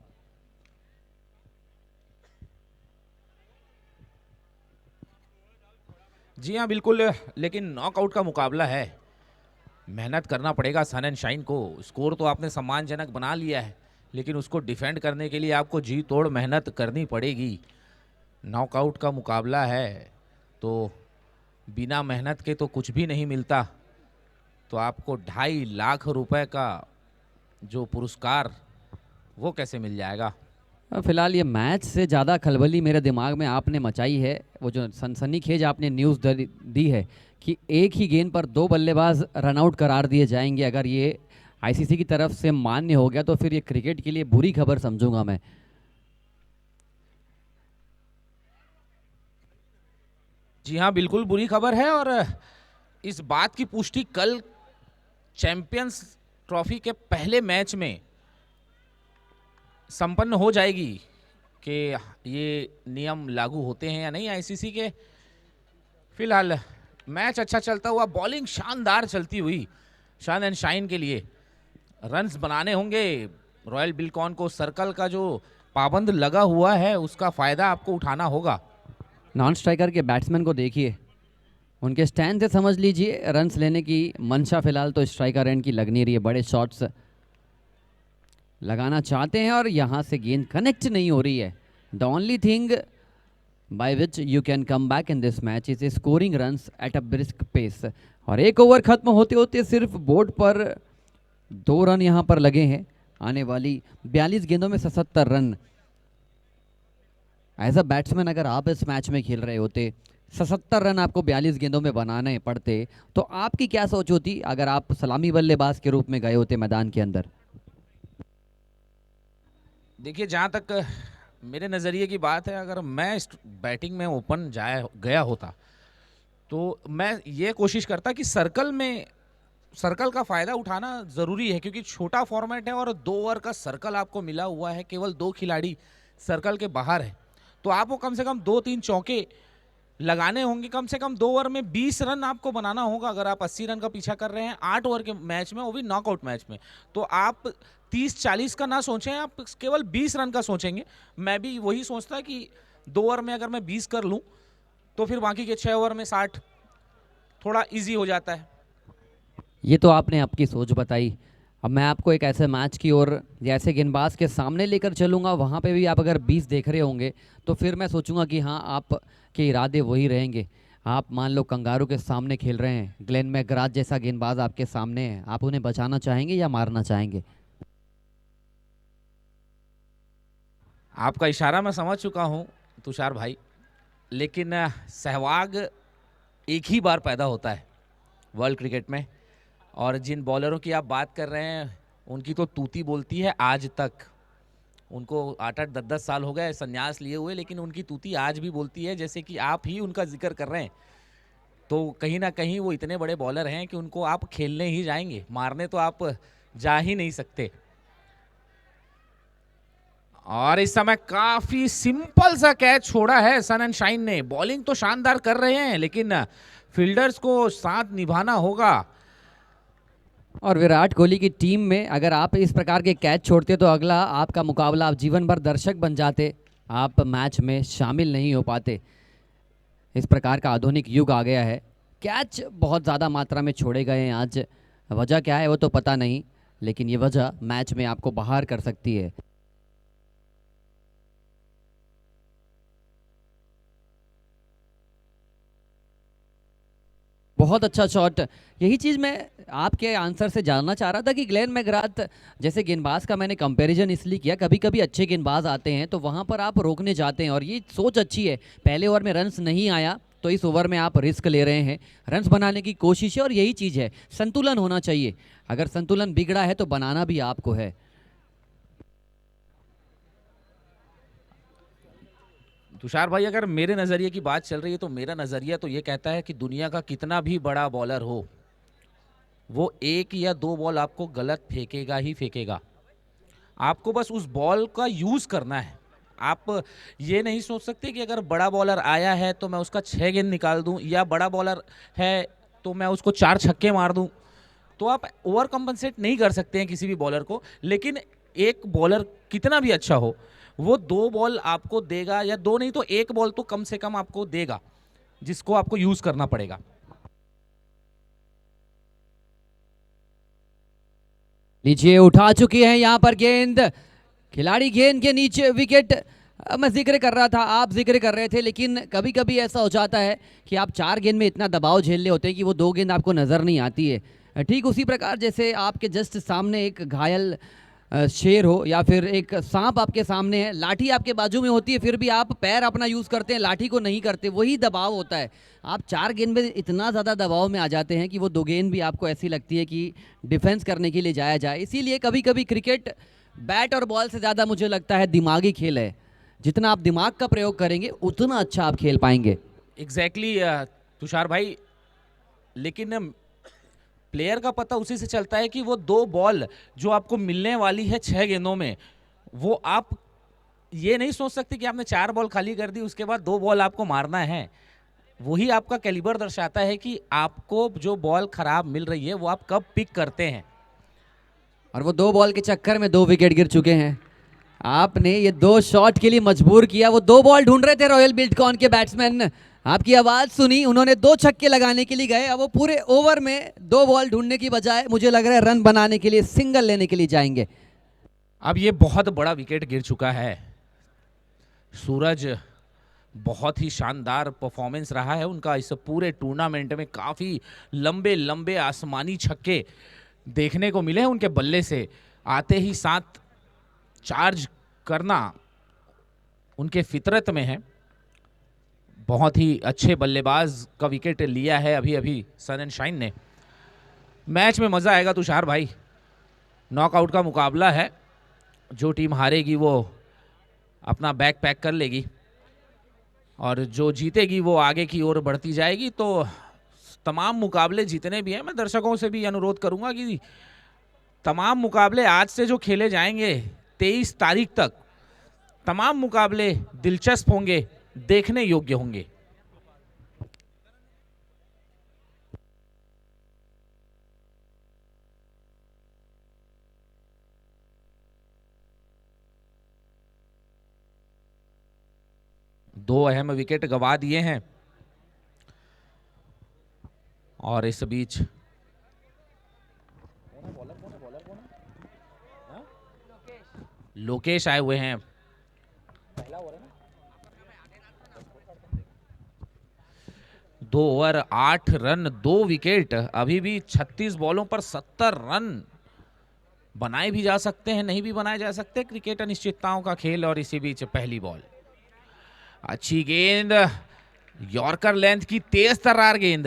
जी हाँ बिल्कुल, लेकिन नॉकआउट का मुकाबला है, मेहनत करना पड़ेगा सन एंड शाइन को। स्कोर तो आपने सम्मानजनक बना लिया है, लेकिन उसको डिफेंड करने के लिए आपको जी तोड़ मेहनत करनी पड़ेगी। नॉकआउट का मुकाबला है तो बिना मेहनत के तो कुछ भी नहीं मिलता। तो आपको 2.5 लाख रुपए का जो पुरस्कार वो कैसे मिल जाएगा? फिलहाल ये मैच से ज़्यादा खलबली मेरे दिमाग में आपने मचाई है, वो जो सनसनीखेज आपने न्यूज़ दी है कि एक ही गेंद पर 2 बल्लेबाज रनआउट करार दिए जाएंगे। अगर ये आईसीसी की तरफ से मान्य हो गया तो फिर ये क्रिकेट के लिए बुरी खबर समझूंगा मैं। जी हाँ बिल्कुल बुरी खबर है, और इस बात की पुष्टि कल चैंपियंस ट्रॉफी के पहले मैच में संपन्न हो जाएगी कि ये नियम लागू होते हैं या नहीं आईसीसी के। फिलहाल मैच अच्छा चलता हुआ, बॉलिंग शानदार चलती हुई सन एंड शाइन के लिए। रन्स बनाने होंगे रॉयल बिल्डकॉन को। सर्कल का जो पाबंद लगा हुआ है उसका फ़ायदा आपको उठाना होगा। नॉन स्ट्राइकर के बैट्समैन को देखिए, उनके स्टैंड से समझ लीजिए रन्स लेने की मंशा फिलहाल तो स्ट्राइकर एंड की लग नहीं रही है। बड़े शॉट्स लगाना चाहते हैं और यहाँ से गेंद कनेक्ट नहीं हो रही है। The only thing by which you can come back in this match is scoring runs at a brisk pace. और एक ओवर खत्म होते होते सिर्फ बोर्ड पर 2 रन यहाँ पर लगे हैं। आने वाली 42 गेंदों में 77 रन। एज अ बैट्समैन अगर आप इस मैच में खेल रहे होते, 77 रन आपको 42 गेंदों में बनाने पड़ते, तो आपकी क्या सोच होती अगर आप सलामी बल्लेबाज के रूप में गए होते मैदान के अंदर? देखिए जहाँ तक मेरे नज़रिए की बात है, अगर मैं बैटिंग में ओपन गया होता तो मैं ये कोशिश करता कि सर्कल का फ़ायदा उठाना ज़रूरी है, क्योंकि छोटा फॉर्मेट है और 2 ओवर का सर्कल आपको मिला हुआ है। केवल 2 खिलाड़ी सर्कल के बाहर है, तो आपको कम से कम 2-3 चौके लगाने होंगे। कम से कम 2 ओवर में 20 रन आपको बनाना होगा। अगर आप 80 रन का पीछा कर रहे हैं 8 ओवर के मैच में, वो भी नॉकआउट मैच में, तो आप 30-40 का ना सोचें, आप केवल 20 रन का सोचेंगे। मैं भी वही सोचता कि 2 ओवर में अगर मैं 20 कर लूं तो फिर बाकी के 6 ओवर में 60 थोड़ा इजी हो जाता है। ये तो आपने आपकी सोच बताई। अब मैं आपको एक ऐसे मैच की ओर जैसे गेंदबाज के सामने लेकर चलूँगा, वहाँ पे भी आप अगर 20 देख रहे होंगे तो फिर मैं सोचूंगा कि हाँ आपके इरादे वही रहेंगे। आप मान लो कंगारू के सामने खेल रहे हैं, ग्लेन मैकग्राथ जैसा गेंदबाज आपके सामने है, आप उन्हें बचाना चाहेंगे या मारना चाहेंगे? आपका इशारा मैं समझ चुका हूं तुषार भाई, लेकिन सहवाग एक ही बार पैदा होता है वर्ल्ड क्रिकेट में, और जिन बॉलरों की आप बात कर रहे हैं उनकी तो तूती बोलती है आज तक। उनको 8-8, 10-10 साल हो गए संन्यास लिए हुए, लेकिन उनकी तूती आज भी बोलती है, जैसे कि आप ही उनका जिक्र कर रहे हैं। तो कहीं ना कहीं वो इतने बड़े बॉलर हैं कि उनको आप खेलने ही जाएंगे, मारने तो आप जा ही नहीं सकते। और इस समय काफी सिंपल सा कैच छोड़ा है सन एंड शाइन ने। बॉलिंग तो शानदार कर रहे हैं, लेकिन फील्डर्स को साथ निभाना होगा। और विराट कोहली की टीम में अगर आप इस प्रकार के कैच छोड़ते तो अगला आपका मुकाबला, आप जीवन भर दर्शक बन जाते, आप मैच में शामिल नहीं हो पाते। इस प्रकार का आधुनिक युग आ गया है। कैच बहुत ज़्यादा मात्रा में छोड़े गए हैं आज। वजह क्या है वो तो पता नहीं, लेकिन ये वजह मैच में आपको बाहर कर सकती है। बहुत अच्छा शॉट। यही चीज़ मैं आपके आंसर से जानना चाह रहा था कि ग्लेन मैकग्राथ जैसे गेंदबाज का मैंने कंपैरिजन इसलिए किया, कभी कभी अच्छे गेंदबाज आते हैं तो वहाँ पर आप रोकने जाते हैं, और ये सोच अच्छी है। पहले ओवर में रन्स नहीं आया तो इस ओवर में आप रिस्क ले रहे हैं, रन्स बनाने की कोशिश है और यही चीज़ है, संतुलन होना चाहिए। अगर संतुलन बिगड़ा है तो बनाना भी आपको है। तुषार भाई, अगर मेरे नज़रिए की बात चल रही है तो मेरा नज़रिया तो ये कहता है कि दुनिया का कितना भी बड़ा बॉलर हो, वो 1 या 2 बॉल आपको गलत फेंकेगा ही फेंकेगा। आपको बस उस बॉल का यूज़ करना है। आप ये नहीं सोच सकते कि अगर बड़ा बॉलर आया है तो मैं उसका 6 गेंद निकाल दूं, या बड़ा बॉलर है तो मैं उसको 4 छक्के मार दूं। तो आप ओवर कंपनसेट नहीं कर सकते हैं किसी भी बॉलर को। लेकिन एक बॉलर कितना भी अच्छा हो, वो 2 बॉल आपको देगा, या 2 नहीं तो 1 बॉल तो कम से कम आपको देगा, जिसको आपको यूज़ करना पड़ेगा। लीजिए, उठा चुकी है यहाँ पर गेंद, खिलाड़ी गेंद के नीचे विकेट। मैं जिक्र कर रहा था, आप जिक्र कर रहे थे, लेकिन कभी कभी ऐसा हो जाता है कि आप 4 गेंद में इतना दबाव झेल रहे होते हैं कि वो 2 गेंद आपको नज़र नहीं आती है। ठीक उसी प्रकार जैसे आपके जस्ट सामने एक घायल शेर हो या फिर एक सांप आपके सामने है, लाठी आपके बाजू में होती है, फिर भी आप पैर अपना यूज़ करते हैं, लाठी को नहीं करते, वही दबाव होता है। आप 4 गेंद में इतना ज़्यादा दबाव में आ जाते हैं कि वो 2 गेंद भी आपको ऐसी लगती है कि डिफेंस करने के लिए जाया जाए। इसीलिए कभी कभी क्रिकेट बैट और बॉल से ज़्यादा मुझे लगता है दिमागी खेल है। जितना आप दिमाग का प्रयोग करेंगे उतना अच्छा आप खेल पाएंगे। एग्जैक्टली तुषार भाई, लेकिन प्लेयर का पता उसी से चलता है कि वो 2 बॉल जो आपको मिलने वाली है 6 गेंदों में, वो आप ये नहीं सोच सकते कि आपने 4 बॉल खाली कर दी उसके बाद 2 बॉल आपको मारना है। वही आपका कैलिबर दर्शाता है कि आपको जो बॉल खराब मिल रही है वो आप कब पिक करते हैं। और वो 2 बॉल के चक्कर में 2 विकेट गिर चुके हैं। आपने ये 2 शॉट के लिए मजबूर किया। वो 2 बॉल ढूंढ रहे थे रॉयल बिल्डकॉन के बैट्समैन, आपकी आवाज़ सुनी, उन्होंने 2 छक्के लगाने के लिए गए। अब वो पूरे ओवर में 2 बॉल ढूंढने की बजाय मुझे लग रहा है रन बनाने के लिए, सिंगल लेने के लिए जाएंगे। अब ये बहुत बड़ा विकेट गिर चुका है। सूरज, बहुत ही शानदार परफॉर्मेंस रहा है उनका इस पूरे टूर्नामेंट में। काफ़ी लंबे लंबे आसमानी छक्के देखने को मिले हैं उनके बल्ले से। आते ही साथ चार्ज करना उनके फितरत में है। बहुत ही अच्छे बल्लेबाज का विकेट लिया है अभी अभी सन एंड शाइन ने। मैच में मज़ा आएगा तुषार भाई। नॉकआउट का मुकाबला है, जो टीम हारेगी वो अपना बैग पैक कर लेगी और जो जीतेगी वो आगे की ओर बढ़ती जाएगी। तो तमाम मुकाबले जितने भी हैं, मैं दर्शकों से भी अनुरोध करूंगा कि तमाम मुकाबले आज से जो खेले जाएंगे 23 तारीख तक, तमाम मुकाबले दिलचस्प होंगे, देखने योग्य होंगे। दो अहम विकेट गंवा दिए हैं और इस बीच लोकेश आए हुए हैं। 2 ओवर 8 रन 2 विकेट। अभी भी 36 बॉलों पर 70 रन बनाए भी जा सकते हैं, नहीं भी बनाए जा सकते। क्रिकेट अनिश्चितताओं का खेल। और इसी बीच पहली बॉल, अच्छी गेंद, यॉर्कर लेंथ की तेज तर्रार गेंद,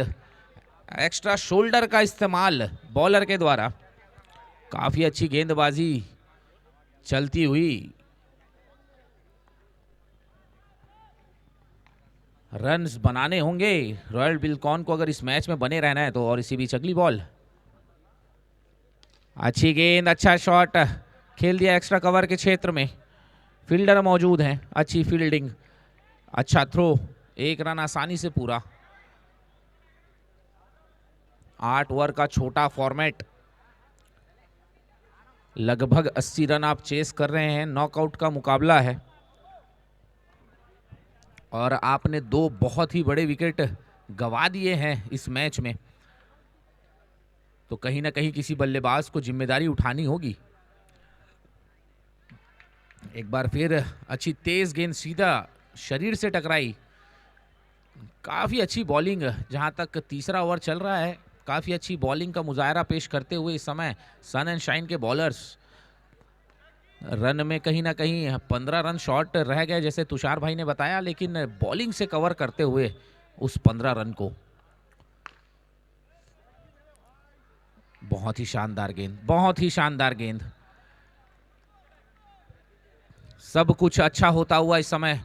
एक्स्ट्रा शोल्डर का इस्तेमाल बॉलर के द्वारा। काफी अच्छी गेंदबाजी चलती हुई। रन्स बनाने होंगे रॉयल बिल्डकॉन को अगर इस मैच में बने रहना है तो। और इसी बीच अगली बॉल, अच्छी गेंद, अच्छा शॉट, खेल दिया एक्स्ट्रा कवर के क्षेत्र में। फील्डर मौजूद हैं, अच्छी फील्डिंग, अच्छा थ्रो, 1 रन आसानी से पूरा। 8 ओवर का छोटा फॉर्मेट, लगभग 80 रन आप चेस कर रहे हैं। नॉकआउट का मुकाबला है और आपने 2 बहुत ही बड़े विकेट गंवा दिए हैं इस मैच में। तो कहीं ना कहीं किसी बल्लेबाज को जिम्मेदारी उठानी होगी। एक बार फिर अच्छी तेज गेंद सीधा शरीर से टकराई। काफी अच्छी बॉलिंग, जहां तक तीसरा ओवर चल रहा है काफी अच्छी बॉलिंग का मुजाहरा पेश करते हुए इस समय सन एंड शाइन के बॉलर्स। रन में कहीं ना कहीं 15 रन शॉर्ट रह गए जैसे तुषार भाई ने बताया, लेकिन बॉलिंग से कवर करते हुए उस 15 रन को। बहुत ही शानदार गेंद, बहुत ही शानदार गेंद। सब कुछ अच्छा होता हुआ इस समय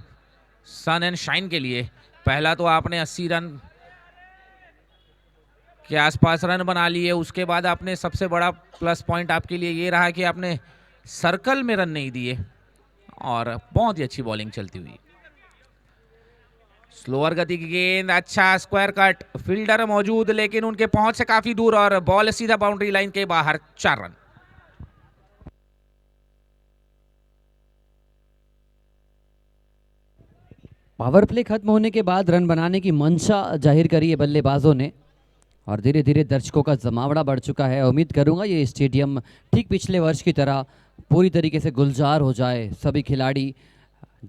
सन एंड शाइन के लिए। पहला तो आपने 80 रन के आसपास रन बना लिए, उसके बाद आपने सबसे बड़ा प्लस पॉइंट आपके लिए ये रहा कि आपने सर्कल में रन नहीं दिए, और बहुत ही अच्छी बॉलिंग चलती हुई। स्लोअर गति की गेंद, अच्छा स्क्वायर कट, फील्डर मौजूद लेकिन उनके पहुंच से काफी दूर, और बॉल सीधा बाउंड्री लाइन के बाहर। 4 रन। पावर प्ले खत्म होने के बाद रन बनाने की मंशा जाहिर करी है बल्लेबाजों ने, और धीरे धीरे दर्शकों का जमावड़ा बढ़ चुका है। उम्मीद करूंगा ये स्टेडियम ठीक पिछले वर्ष की तरह पूरी तरीके से गुलजार हो जाए, सभी खिलाड़ी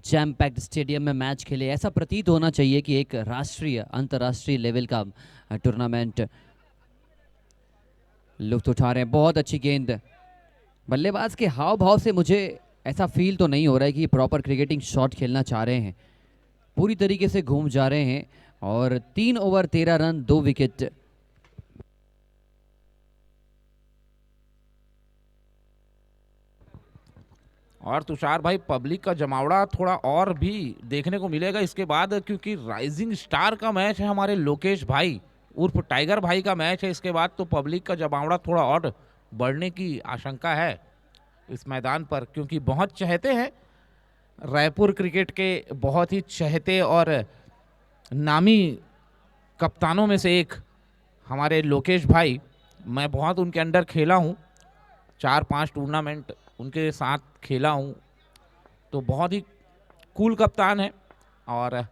जैम पैक्ड स्टेडियम में मैच खेले। ऐसा प्रतीत होना चाहिए कि एक राष्ट्रीय अंतर्राष्ट्रीय लेवल का टूर्नामेंट लुत्फ उठा रहे हैं। बहुत अच्छी गेंद। बल्लेबाज के हाव भाव से मुझे ऐसा फील तो नहीं हो रहा है कि प्रॉपर क्रिकेटिंग शॉट खेलना चाह रहे हैं। पूरी तरीके से घूम जा रहे हैं, और 3 ओवर 13 रन 2 विकेट। और तुषार भाई, पब्लिक का जमावड़ा थोड़ा और भी देखने को मिलेगा इसके बाद, क्योंकि राइजिंग स्टार का मैच है, हमारे लोकेश भाई उर्फ टाइगर भाई का मैच है। इसके बाद तो पब्लिक का जमावड़ा थोड़ा और बढ़ने की आशंका है इस मैदान पर, क्योंकि बहुत चहेते हैं रायपुर क्रिकेट के, बहुत ही चहेते और नामी कप्तानों में से एक हमारे लोकेश भाई। मैं बहुत उनके अंडर खेला हूँ, 4-5 टूर्नामेंट उनके साथ खेला हूँ, तो बहुत ही कूल कप्तान है, और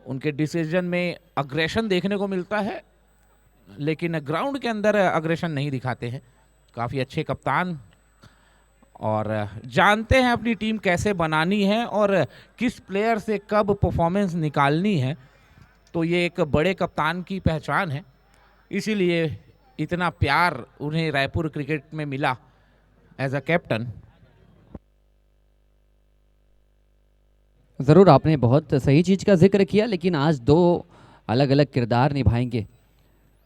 उनके डिसीजन में अग्रेशन देखने को मिलता है, लेकिन ग्राउंड के अंदर अग्रेशन नहीं दिखाते हैं। काफ़ी अच्छे कप्तान, और जानते हैं अपनी टीम कैसे बनानी है और किस प्लेयर से कब परफॉर्मेंस निकालनी है। तो ये एक बड़े कप्तान की पहचान है, इसीलिए इतना प्यार उन्हें रायपुर क्रिकेट में मिला एज अ कैप्टन। ज़रूर, आपने बहुत सही चीज़ का जिक्र किया, लेकिन आज 2 अलग अलग किरदार निभाएंगे।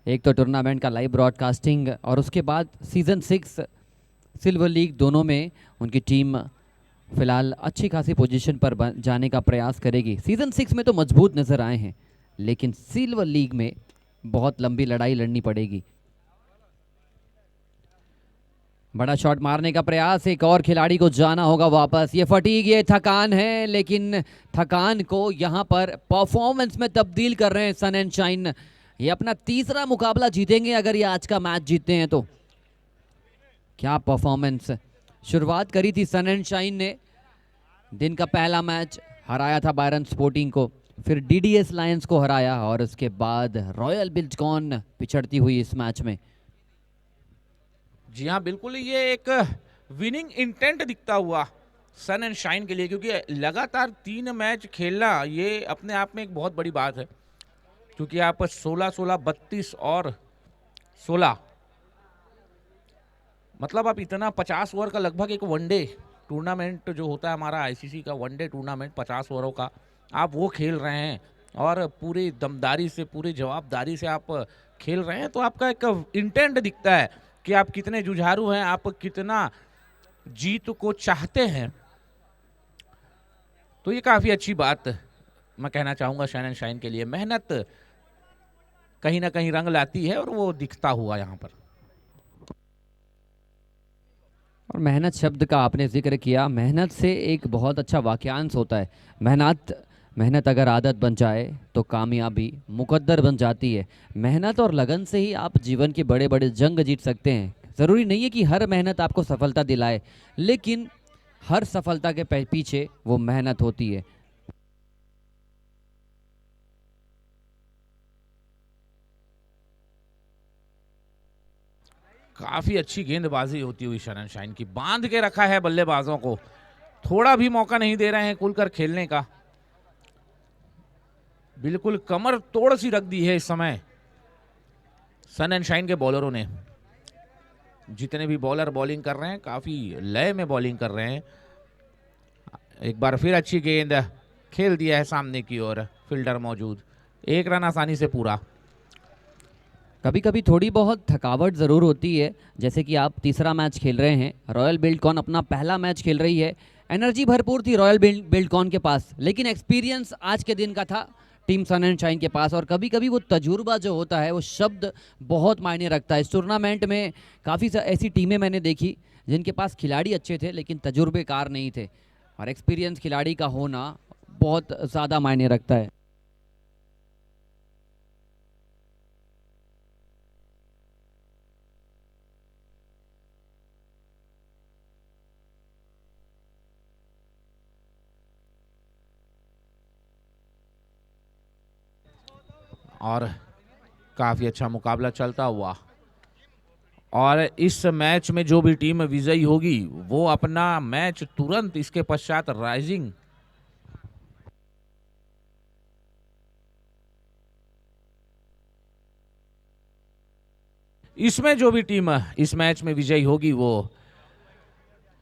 एक तो टूर्नामेंट का लाइव ब्रॉडकास्टिंग, और उसके बाद सीज़न 6 सिल्वर लीग, दोनों में उनकी टीम फिलहाल अच्छी खासी पोजीशन पर जाने का प्रयास करेगी। सीज़न 6 में तो मजबूत नज़र आए हैं, लेकिन सिल्वर लीग में बहुत लंबी लड़ाई लड़नी पड़ेगी। बड़ा शॉट मारने का प्रयास, एक और खिलाड़ी को जाना होगा वापस। ये फटीग, ये थकान है, लेकिन थकान को यहाँ पर परफॉर्मेंस में तब्दील कर रहे हैं सन एंड शाइन। ये अपना तीसरा मुकाबला जीतेंगे अगर ये आज का मैच जीतते हैं तो। क्या परफॉर्मेंस। शुरुआत करी थी सन एंड शाइन ने, दिन का पहला मैच हराया था बायरन स्पोर्टिंग को, फिर डीडीएस लायंस को हराया, और उसके बाद रॉयल बिल्जकॉन पिछड़ती हुई इस मैच में। जी हाँ, बिल्कुल, ये एक विनिंग इंटेंट दिखता हुआ सन एंड शाइन के लिए, क्योंकि लगातार 3 मैच खेलना ये अपने आप में एक बहुत बड़ी बात है, क्योंकि आप 16-16, 32 और 16, मतलब आप इतना 50 ओवर का लगभग एक वनडे टूर्नामेंट जो होता है हमारा आईसीसी का वनडे टूर्नामेंट 50 ओवरों का, आप वो खेल रहे हैं, और पूरी दमदारी से, पूरी जवाबदारी से आप खेल रहे हैं। तो आपका एक इंटेंट दिखता है कि आप कितने जुझारू हैं, आप कितना जीत को चाहते हैं। तो ये काफ़ी अच्छी बात मैं कहना चाहूँगा सन एंड शाइन के लिए। मेहनत कहीं ना कहीं रंग लाती है, और वो दिखता हुआ यहाँ पर। और मेहनत शब्द का आपने जिक्र किया, मेहनत से एक बहुत अच्छा वाक्यांश होता है। मेहनत अगर आदत बन जाए तो कामयाबी मुकद्दर बन जाती है। मेहनत और लगन से ही आप जीवन के बड़े बड़े जंग जीत सकते हैं। ज़रूरी नहीं है कि हर मेहनत आपको सफलता दिलाए, लेकिन हर सफलता के पीछे वो मेहनत होती है। काफी अच्छी गेंदबाजी होती हुई सन एंड शाइन की, बांध के रखा है बल्लेबाजों को, थोड़ा भी मौका नहीं दे रहे हैं खुलकर खेलने का। बिल्कुल कमर तोड़ सी रख दी है इस समय सन एंड शाइन के बॉलरों ने। जितने भी बॉलर बॉलिंग कर रहे हैं काफी लय में बॉलिंग कर रहे हैं। एक बार फिर अच्छी गेंद खेल दिया है सामने की ओर, फील्डर मौजूद, एक रन आसानी से पूरा। कभी कभी थोड़ी बहुत थकावट ज़रूर होती है, जैसे कि आप तीसरा मैच खेल रहे हैं, रॉयल बिल्डकॉन अपना पहला मैच खेल रही है। एनर्जी भरपूर थी रॉयल बिल्डकॉन के पास, लेकिन एक्सपीरियंस आज के दिन का था टीम सन एंड शाइन के पास। और कभी कभी वो तजुर्बा जो होता है, वो शब्द बहुत मायने रखता है। इस टूर्नामेंट में काफ़ी ऐसी टीमें मैंने देखी जिनके पास खिलाड़ी अच्छे थे लेकिन तजुर्बेकार नहीं थे, और एक्सपीरियंस खिलाड़ी का होना बहुत ज़्यादा मायने रखता है। और काफ़ी अच्छा मुकाबला चलता हुआ, और इस मैच में जो भी टीम विजयी होगी वो अपना मैच तुरंत इसके पश्चात राइजिंग इसमें जो भी टीम इस मैच में विजयी होगी वो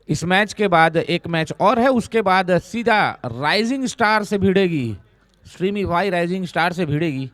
इस मैच के बाद एक मैच और है, उसके बाद सीधा राइजिंग स्टार से भिड़ेगी। स्ट्रीमी वाई राइजिंग स्टार से भिड़ेगी।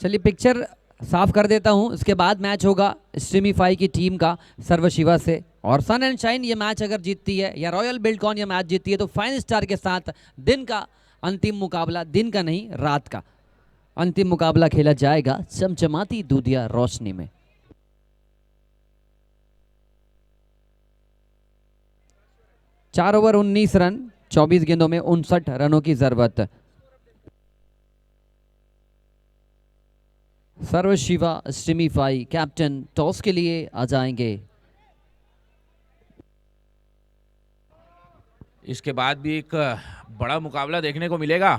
चलिए पिक्चर साफ कर देता हूं, इसके बाद मैच होगा स्ट्रीमीफाई की टीम का सर्वशिवा से और सन एंड शाइन। ये मैच अगर जीतती है या रॉयल बिल्डकॉन ये मैच जीतती है तो फाइन स्टार के साथ दिन का अंतिम मुकाबला, दिन का नहीं रात का अंतिम मुकाबला खेला जाएगा चमचमाती दूधिया रोशनी में। चार ओवर 19 रन, 24 गेंदों में 59 रनों की जरूरत। सर्वशिवा स्ट्रीमीफाई कैप्टन टॉस के लिए आ जाएंगे। इसके बाद भी एक बड़ा मुकाबला देखने को मिलेगा।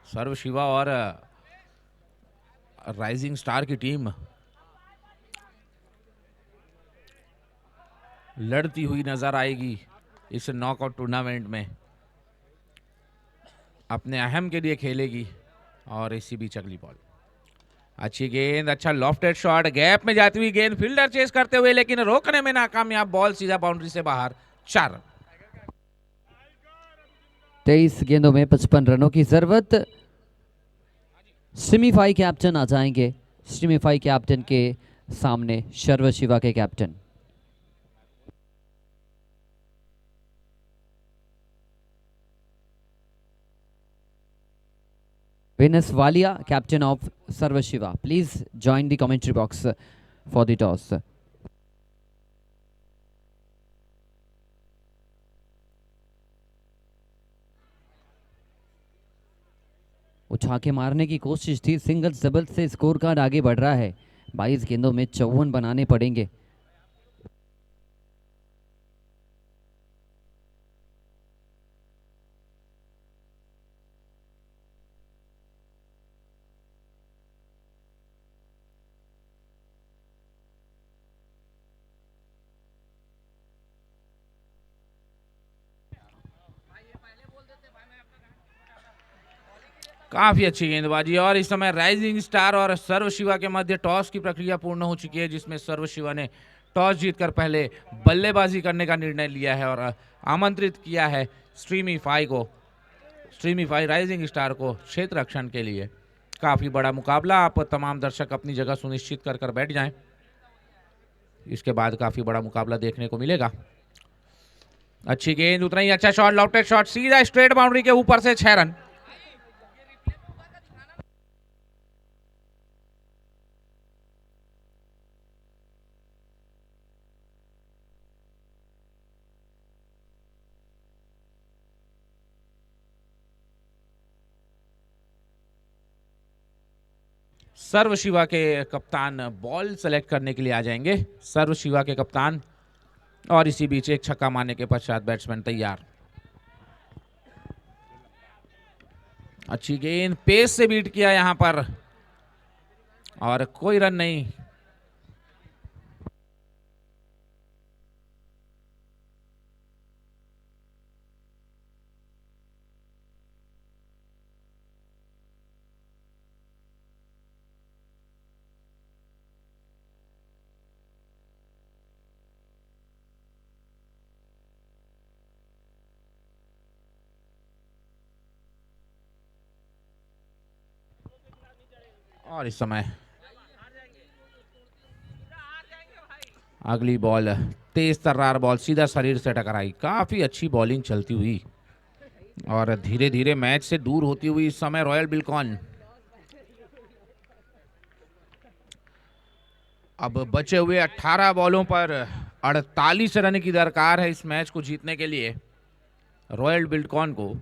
सर्वशिवा और राइजिंग स्टार की टीम लड़ती हुई नजर आएगी इस नॉकआउट टूर्नामेंट में। अपने अहम के लिए खेलेगी। और इसी बीच अगली बॉल, अच्छी गेंद, अच्छा लॉफ्टेड शॉट, गैप में जाती हुई गेंद, फील्डर चेस करते हुए लेकिन रोकने में नाकामयाब, बॉल सीधा बाउंड्री से बाहर। 4 रन। 23 गेंदों में 55 रनों की जरूरत। स्ट्रीमीफाई कैप्टन आ जाएंगे। स्ट्रीमीफाई कैप्टन के सामने सर्वशिवा के captain. Venus Walia, captain of Sarvashiva. Please join the commentary box for the toss. उठा के मारने की कोशिश थी, सिंगल्स डबल्स से स्कोर कार्ड आगे बढ़ रहा है। 22 गेंदों में 54 बनाने पड़ेंगे। काफी अच्छी गेंदबाजी, और इस समय राइजिंग स्टार और सर्वशिवा के मध्य टॉस की प्रक्रिया पूर्ण हो चुकी है, जिसमें सर्वशिवा ने टॉस जीतकर पहले बल्लेबाजी करने का निर्णय लिया है और आमंत्रित किया है स्ट्रीमीफाई राइजिंग स्टार को क्षेत्र रक्षण के लिए। काफी बड़ा मुकाबला, आप तमाम दर्शक अपनी जगह सुनिश्चित कर बैठ जाएं। इसके बाद काफी बड़ा मुकाबला देखने को मिलेगा। अच्छी गेंद, उतना ही अच्छा शॉट, लॉफ्टेड शॉट, सीधा स्ट्रेट बाउंड्री के ऊपर से 6 रन। सर्वशिवा के कप्तान बॉल सेलेक्ट करने के लिए आ जाएंगे। सर्वशिवा के कप्तान, और इसी बीच एक छक्का मारने के पश्चात बैट्समैन तैयार। अच्छी गेंद, पेस से बीट किया यहां पर, और कोई रन नहीं। और इस समय अगली बॉल तेज तर्रार बॉल सीधा शरीर से टकराई। काफी अच्छी बॉलिंग चलती हुई और धीरे धीरे मैच से दूर होती हुई इस समय रॉयल बिल्कॉन। अब बचे हुए 18 बॉलों पर 48 रन की दरकार है इस मैच को जीतने के लिए रॉयल बिल्कॉन को।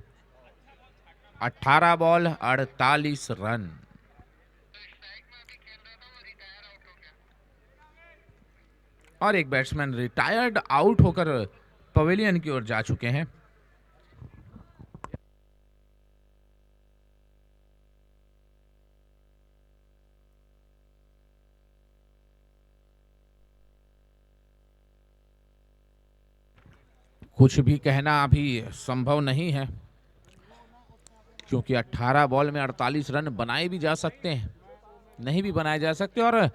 18 बॉल 48 रन। और एक बैट्समैन रिटायर्ड आउट होकर पवेलियन की ओर जा चुके हैं। कुछ भी कहना अभी संभव नहीं है क्योंकि 18 बॉल में 48 रन बनाए भी जा सकते हैं, नहीं भी बनाए जा सकते। और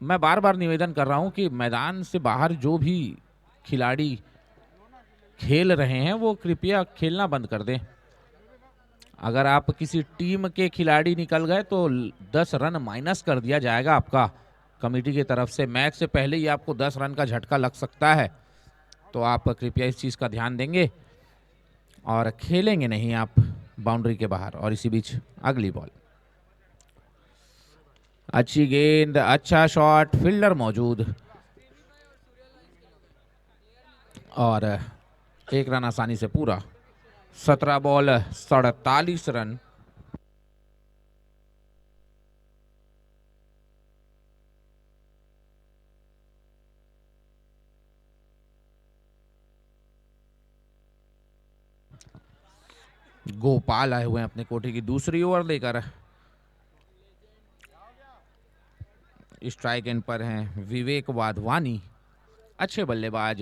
मैं बार बार निवेदन कर रहा हूं कि मैदान से बाहर जो भी खिलाड़ी खेल रहे हैं वो कृपया खेलना बंद कर दें। अगर आप किसी टीम के खिलाड़ी निकल गए तो 10 रन माइनस कर दिया जाएगा आपका कमेटी की तरफ से। मैच से पहले ही आपको 10 रन का झटका लग सकता है, तो आप कृपया इस चीज़ का ध्यान देंगे और खेलेंगे नहीं आप बाउंड्री के बाहर। और इसी बीच अगली बॉल, अच्छी गेंद, अच्छा शॉट, फील्डर मौजूद और एक रन आसानी से पूरा। 17 बॉल 47 रन। गोपाल आए हुए हैं अपने कोठे की दूसरी ओवर लेकर। स्ट्राइक एंड पर हैं विवेक वाधवानी, अच्छे बल्लेबाज।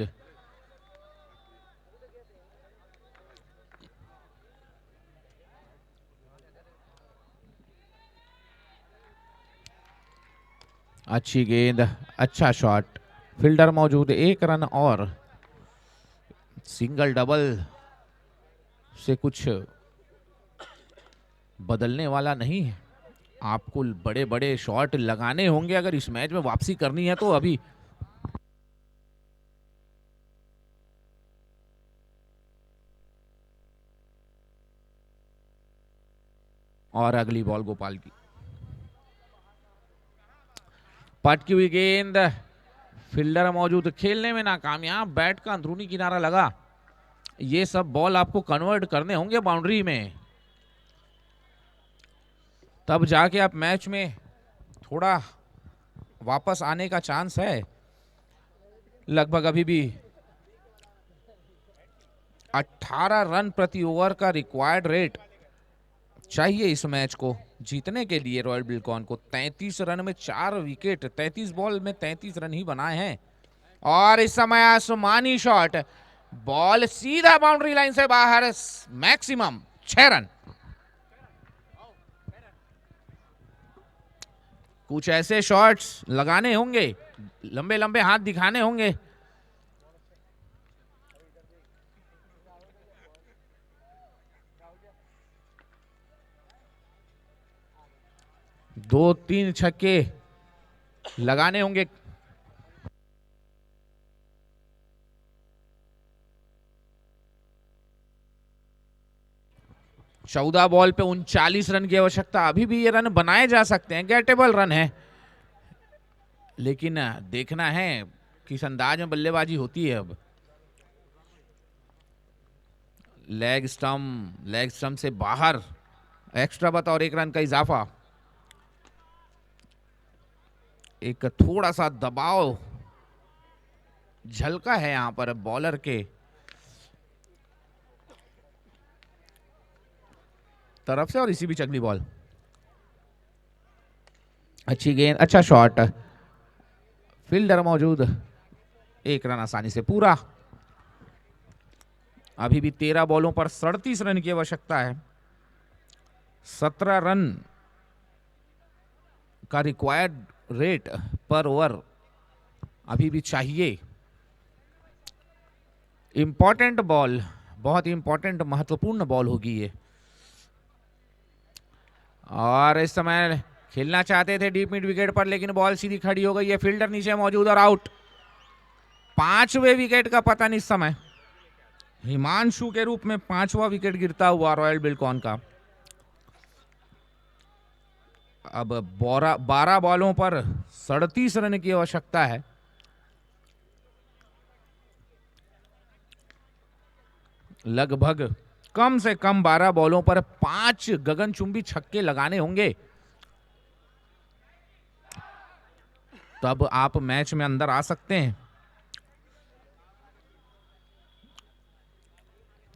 अच्छी गेंद, अच्छा शॉट, फील्डर मौजूद, एक रन और। सिंगल डबल से कुछ बदलने वाला नहीं है। आपको बड़े बड़े शॉट लगाने होंगे अगर इस मैच में वापसी करनी है तो अभी। और अगली बॉल गोपाल की, पटकी हुई गेंद, फील्डर मौजूद, खेलने में नाकामयाब, बैट का अंदरूनी किनारा लगा। ये सब बॉल आपको कन्वर्ट करने होंगे बाउंड्री में, तब जाके आप मैच में थोड़ा वापस आने का चांस है। लगभग अभी भी 18 रन प्रति ओवर का रिक्वायर्ड रेट चाहिए इस मैच को जीतने के लिए रॉयल बिल्कॉन को। 33 रन में 4 विकेट, 33 बॉल में 33 रन ही बनाए हैं। और इस समय आसमानी शॉट, बॉल सीधा बाउंड्री लाइन से बाहर, मैक्सिमम 6 रन। कुछ ऐसे शॉट्स लगाने होंगे, लंबे लंबे हाथ दिखाने होंगे। दो तीन छक्के लगाने होंगे। चौदह बॉल पे 39 रन की आवश्यकता। अभी भी ये रन बनाए जा सकते हैं, गेटेबल रन है, लेकिन देखना है किस अंदाज में बल्लेबाजी होती है। अब लेग स्टंप से बाहर, एक्स्ट्रा बता और 1 रन का इजाफा। एक थोड़ा सा दबाव झलका है यहां पर बॉलर के तरफ से। और इसी बीच अगली बॉल, अच्छी गेंद, अच्छा शॉट, फील्डर मौजूद, 1 रन आसानी से पूरा। अभी भी 13 बॉलों पर 37 रन की आवश्यकता है। 17 रन का रिक्वायर्ड रेट पर ओवर अभी भी चाहिए। इंपॉर्टेंट बॉल, बहुत इंपॉर्टेंट महत्वपूर्ण बॉल होगी ये। और इस समय खेलना चाहते थे डीप मिड विकेट पर, लेकिन बॉल सीधी खड़ी हो गई है, फील्डर नीचे मौजूद और आउट। 5वें विकेट का पतन इस समय, हिमांशु के रूप में 5वां विकेट गिरता हुआ रॉयल बिल्कॉन का। अब 12 बॉलों पर 37 रन की आवश्यकता है। लगभग कम से कम 12 बॉलों पर 5 गगनचुंबी छक्के लगाने होंगे, तब आप मैच में अंदर आ सकते हैं।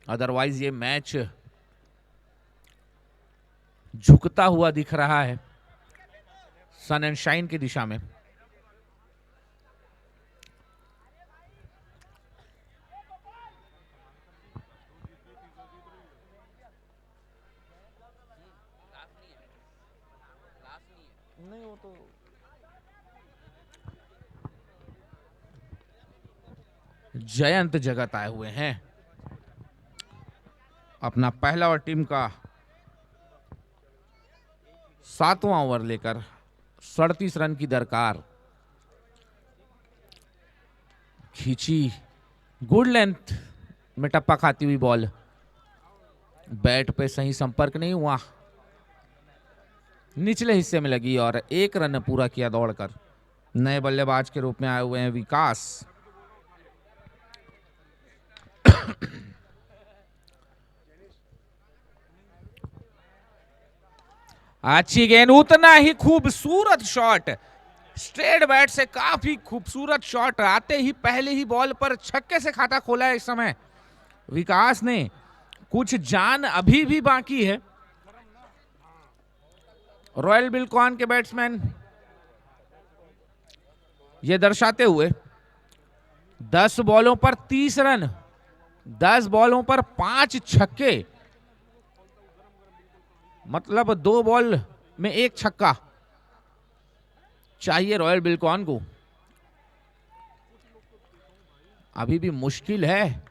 अदरवाइज ये मैच झुकता हुआ दिख रहा है सन एंड शाइन की दिशा में। नहीं वो तो जयंत जगत आए हुए हैं अपना पहला और टीम का 7वां ओवर लेकर। 37 रन की दरकार, खींची गुड लेंथ में टप्पा खाती हुई बॉल, बैट पे सही संपर्क नहीं हुआ, निचले हिस्से में लगी और 1 रन पूरा किया दौड़कर। नए बल्लेबाज के रूप में आए हुए हैं विकास। अच्छी गेंद, उतना ही खूबसूरत शॉट, स्ट्रेट बैट से काफी खूबसूरत शॉट, आते ही पहले ही बॉल पर छक्के से खाता खोला है इस समय विकास ने। कुछ जान अभी भी बाकी है रॉयल बिल्कॉन के बैट्समैन ये दर्शाते हुए। 10 बॉलों पर 30 रन, 10 बॉलों पर 5 छक्के, मतलब 2 बॉल में 1 छक्का चाहिए रॉयल बिल्कॉन को। अभी भी मुश्किल है,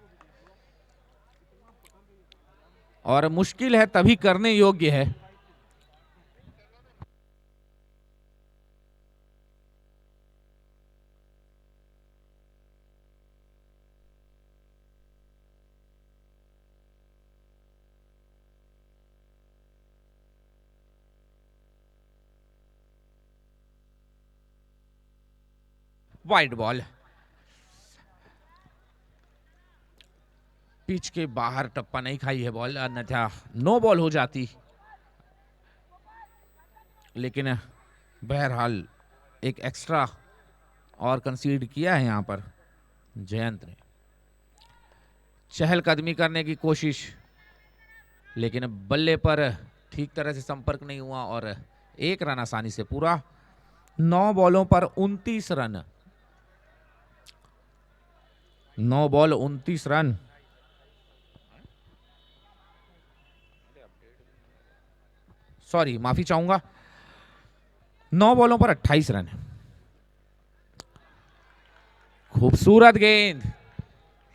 और मुश्किल है तभी करने योग्य है। वाइड बॉल, पिच के बाहर टप्पा नहीं खाई है बॉल, अन्यथा नो बॉल हो जाती, लेकिन बहरहाल एक एक्स्ट्रा और कंसीड किया है यहां पर जयंत ने। चहलकदमी करने की कोशिश, लेकिन बल्ले पर ठीक तरह से संपर्क नहीं हुआ और 1 रन आसानी से पूरा। 9 बॉलों पर 29 रन, 9 बॉल 29 रन। सॉरी, माफी चाहूंगा, 9 बॉलों पर 28 रन। खूबसूरत गेंद,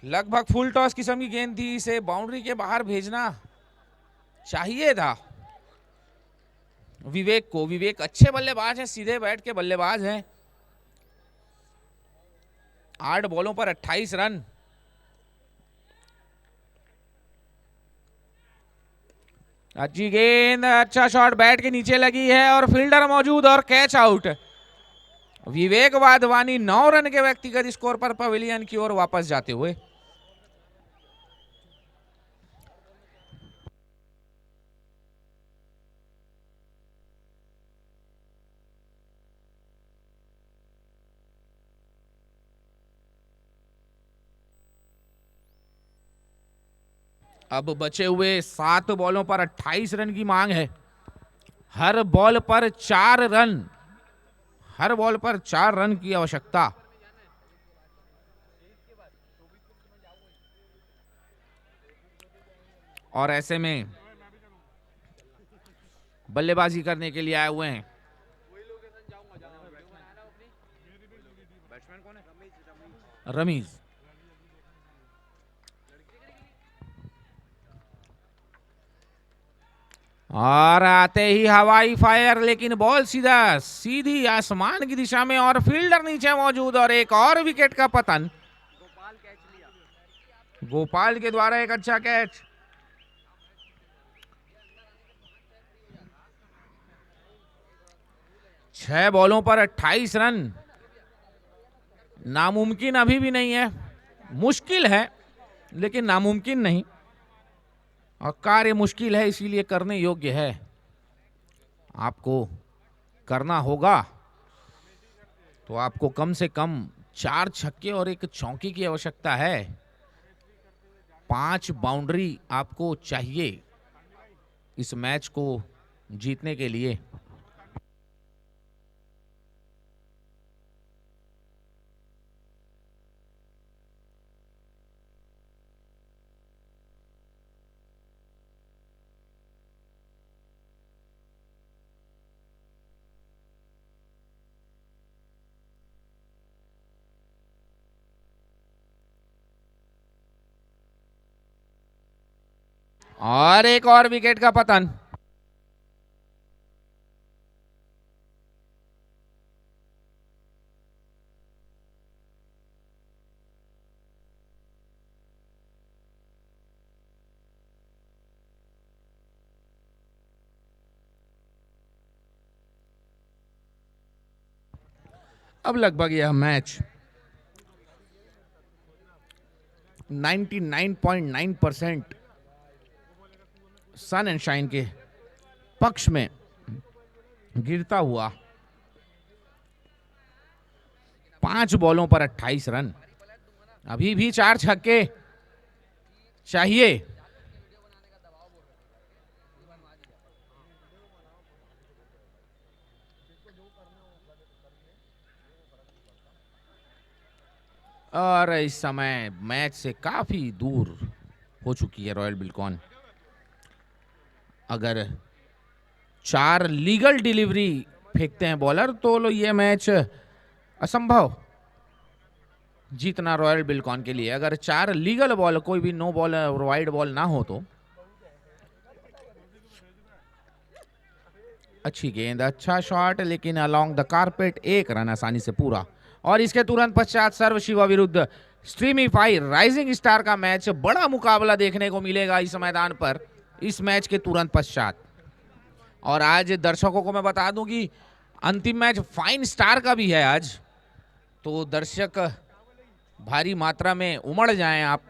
लगभग फुल टॉस किस्म की गेंद थी, इसे बाउंड्री के बाहर भेजना चाहिए था विवेक को। विवेक अच्छे बल्लेबाज हैं, सीधे बैठ के बल्लेबाज हैं। 8 बॉलों पर 28 रन, अच्छी गेंद, अच्छा शॉट, बैट के नीचे लगी है और फील्डर मौजूद और कैच आउट। विवेक वाधवानी 9 रन के व्यक्तिगत स्कोर पर पवेलियन की ओर वापस जाते हुए। अब बचे हुए 7 बॉलों पर 28 रन की मांग है। हर बॉल पर 4 रन, हर बॉल पर 4 रन की आवश्यकता। और ऐसे में बल्लेबाजी करने के लिए आए हुए हैं रमीज। और आते ही हवाई फायर, लेकिन बॉल सीधी आसमान की दिशा में और फील्डर नीचे मौजूद और एक और विकेट का पतन। गोपाल के द्वारा एक अच्छा कैच। छह बॉलों पर 28 रन नामुमकिन अभी भी नहीं है, मुश्किल है लेकिन नामुमकिन नहीं, और कार्य मुश्किल है इसीलिए करने योग्य है। आपको करना होगा तो आपको कम से कम 4 छक्के और एक चौकी की आवश्यकता है। 5 बाउंड्री आपको चाहिए इस मैच को जीतने के लिए। और एक और विकेट का पतन। अब लगभग यह मैच 99.9% सन एंड शाइन के पक्ष में गिरता हुआ। 5 बॉलों पर 28 रन, अभी भी 4 छक्के चाहिए। और इस समय मैच से काफी दूर हो चुकी है रॉयल बिल्कॉन। अगर 4 लीगल डिलीवरी फेंकते हैं बॉलर तो ये मैच असंभव जीतना रॉयल बिल्कॉन के लिए। अगर 4 लीगल बॉल, कोई भी नो बॉल और वाइड बॉल ना हो तो। अच्छी गेंद, अच्छा शॉट, लेकिन अलोंग द कारपेट, 1 रन आसानी से पूरा। और इसके तुरंत पश्चात सर्व शिवा विरुद्ध स्ट्रीमीफाई राइजिंग स्टार का मैच। बड़ा मुकाबला देखने को मिलेगा इस मैदान पर इस मैच के तुरंत पश्चात। और आज दर्शकों को मैं बता दूं कि अंतिम मैच फाइन स्टार का भी है आज, तो दर्शक भारी मात्रा में उमड़ जाएं आप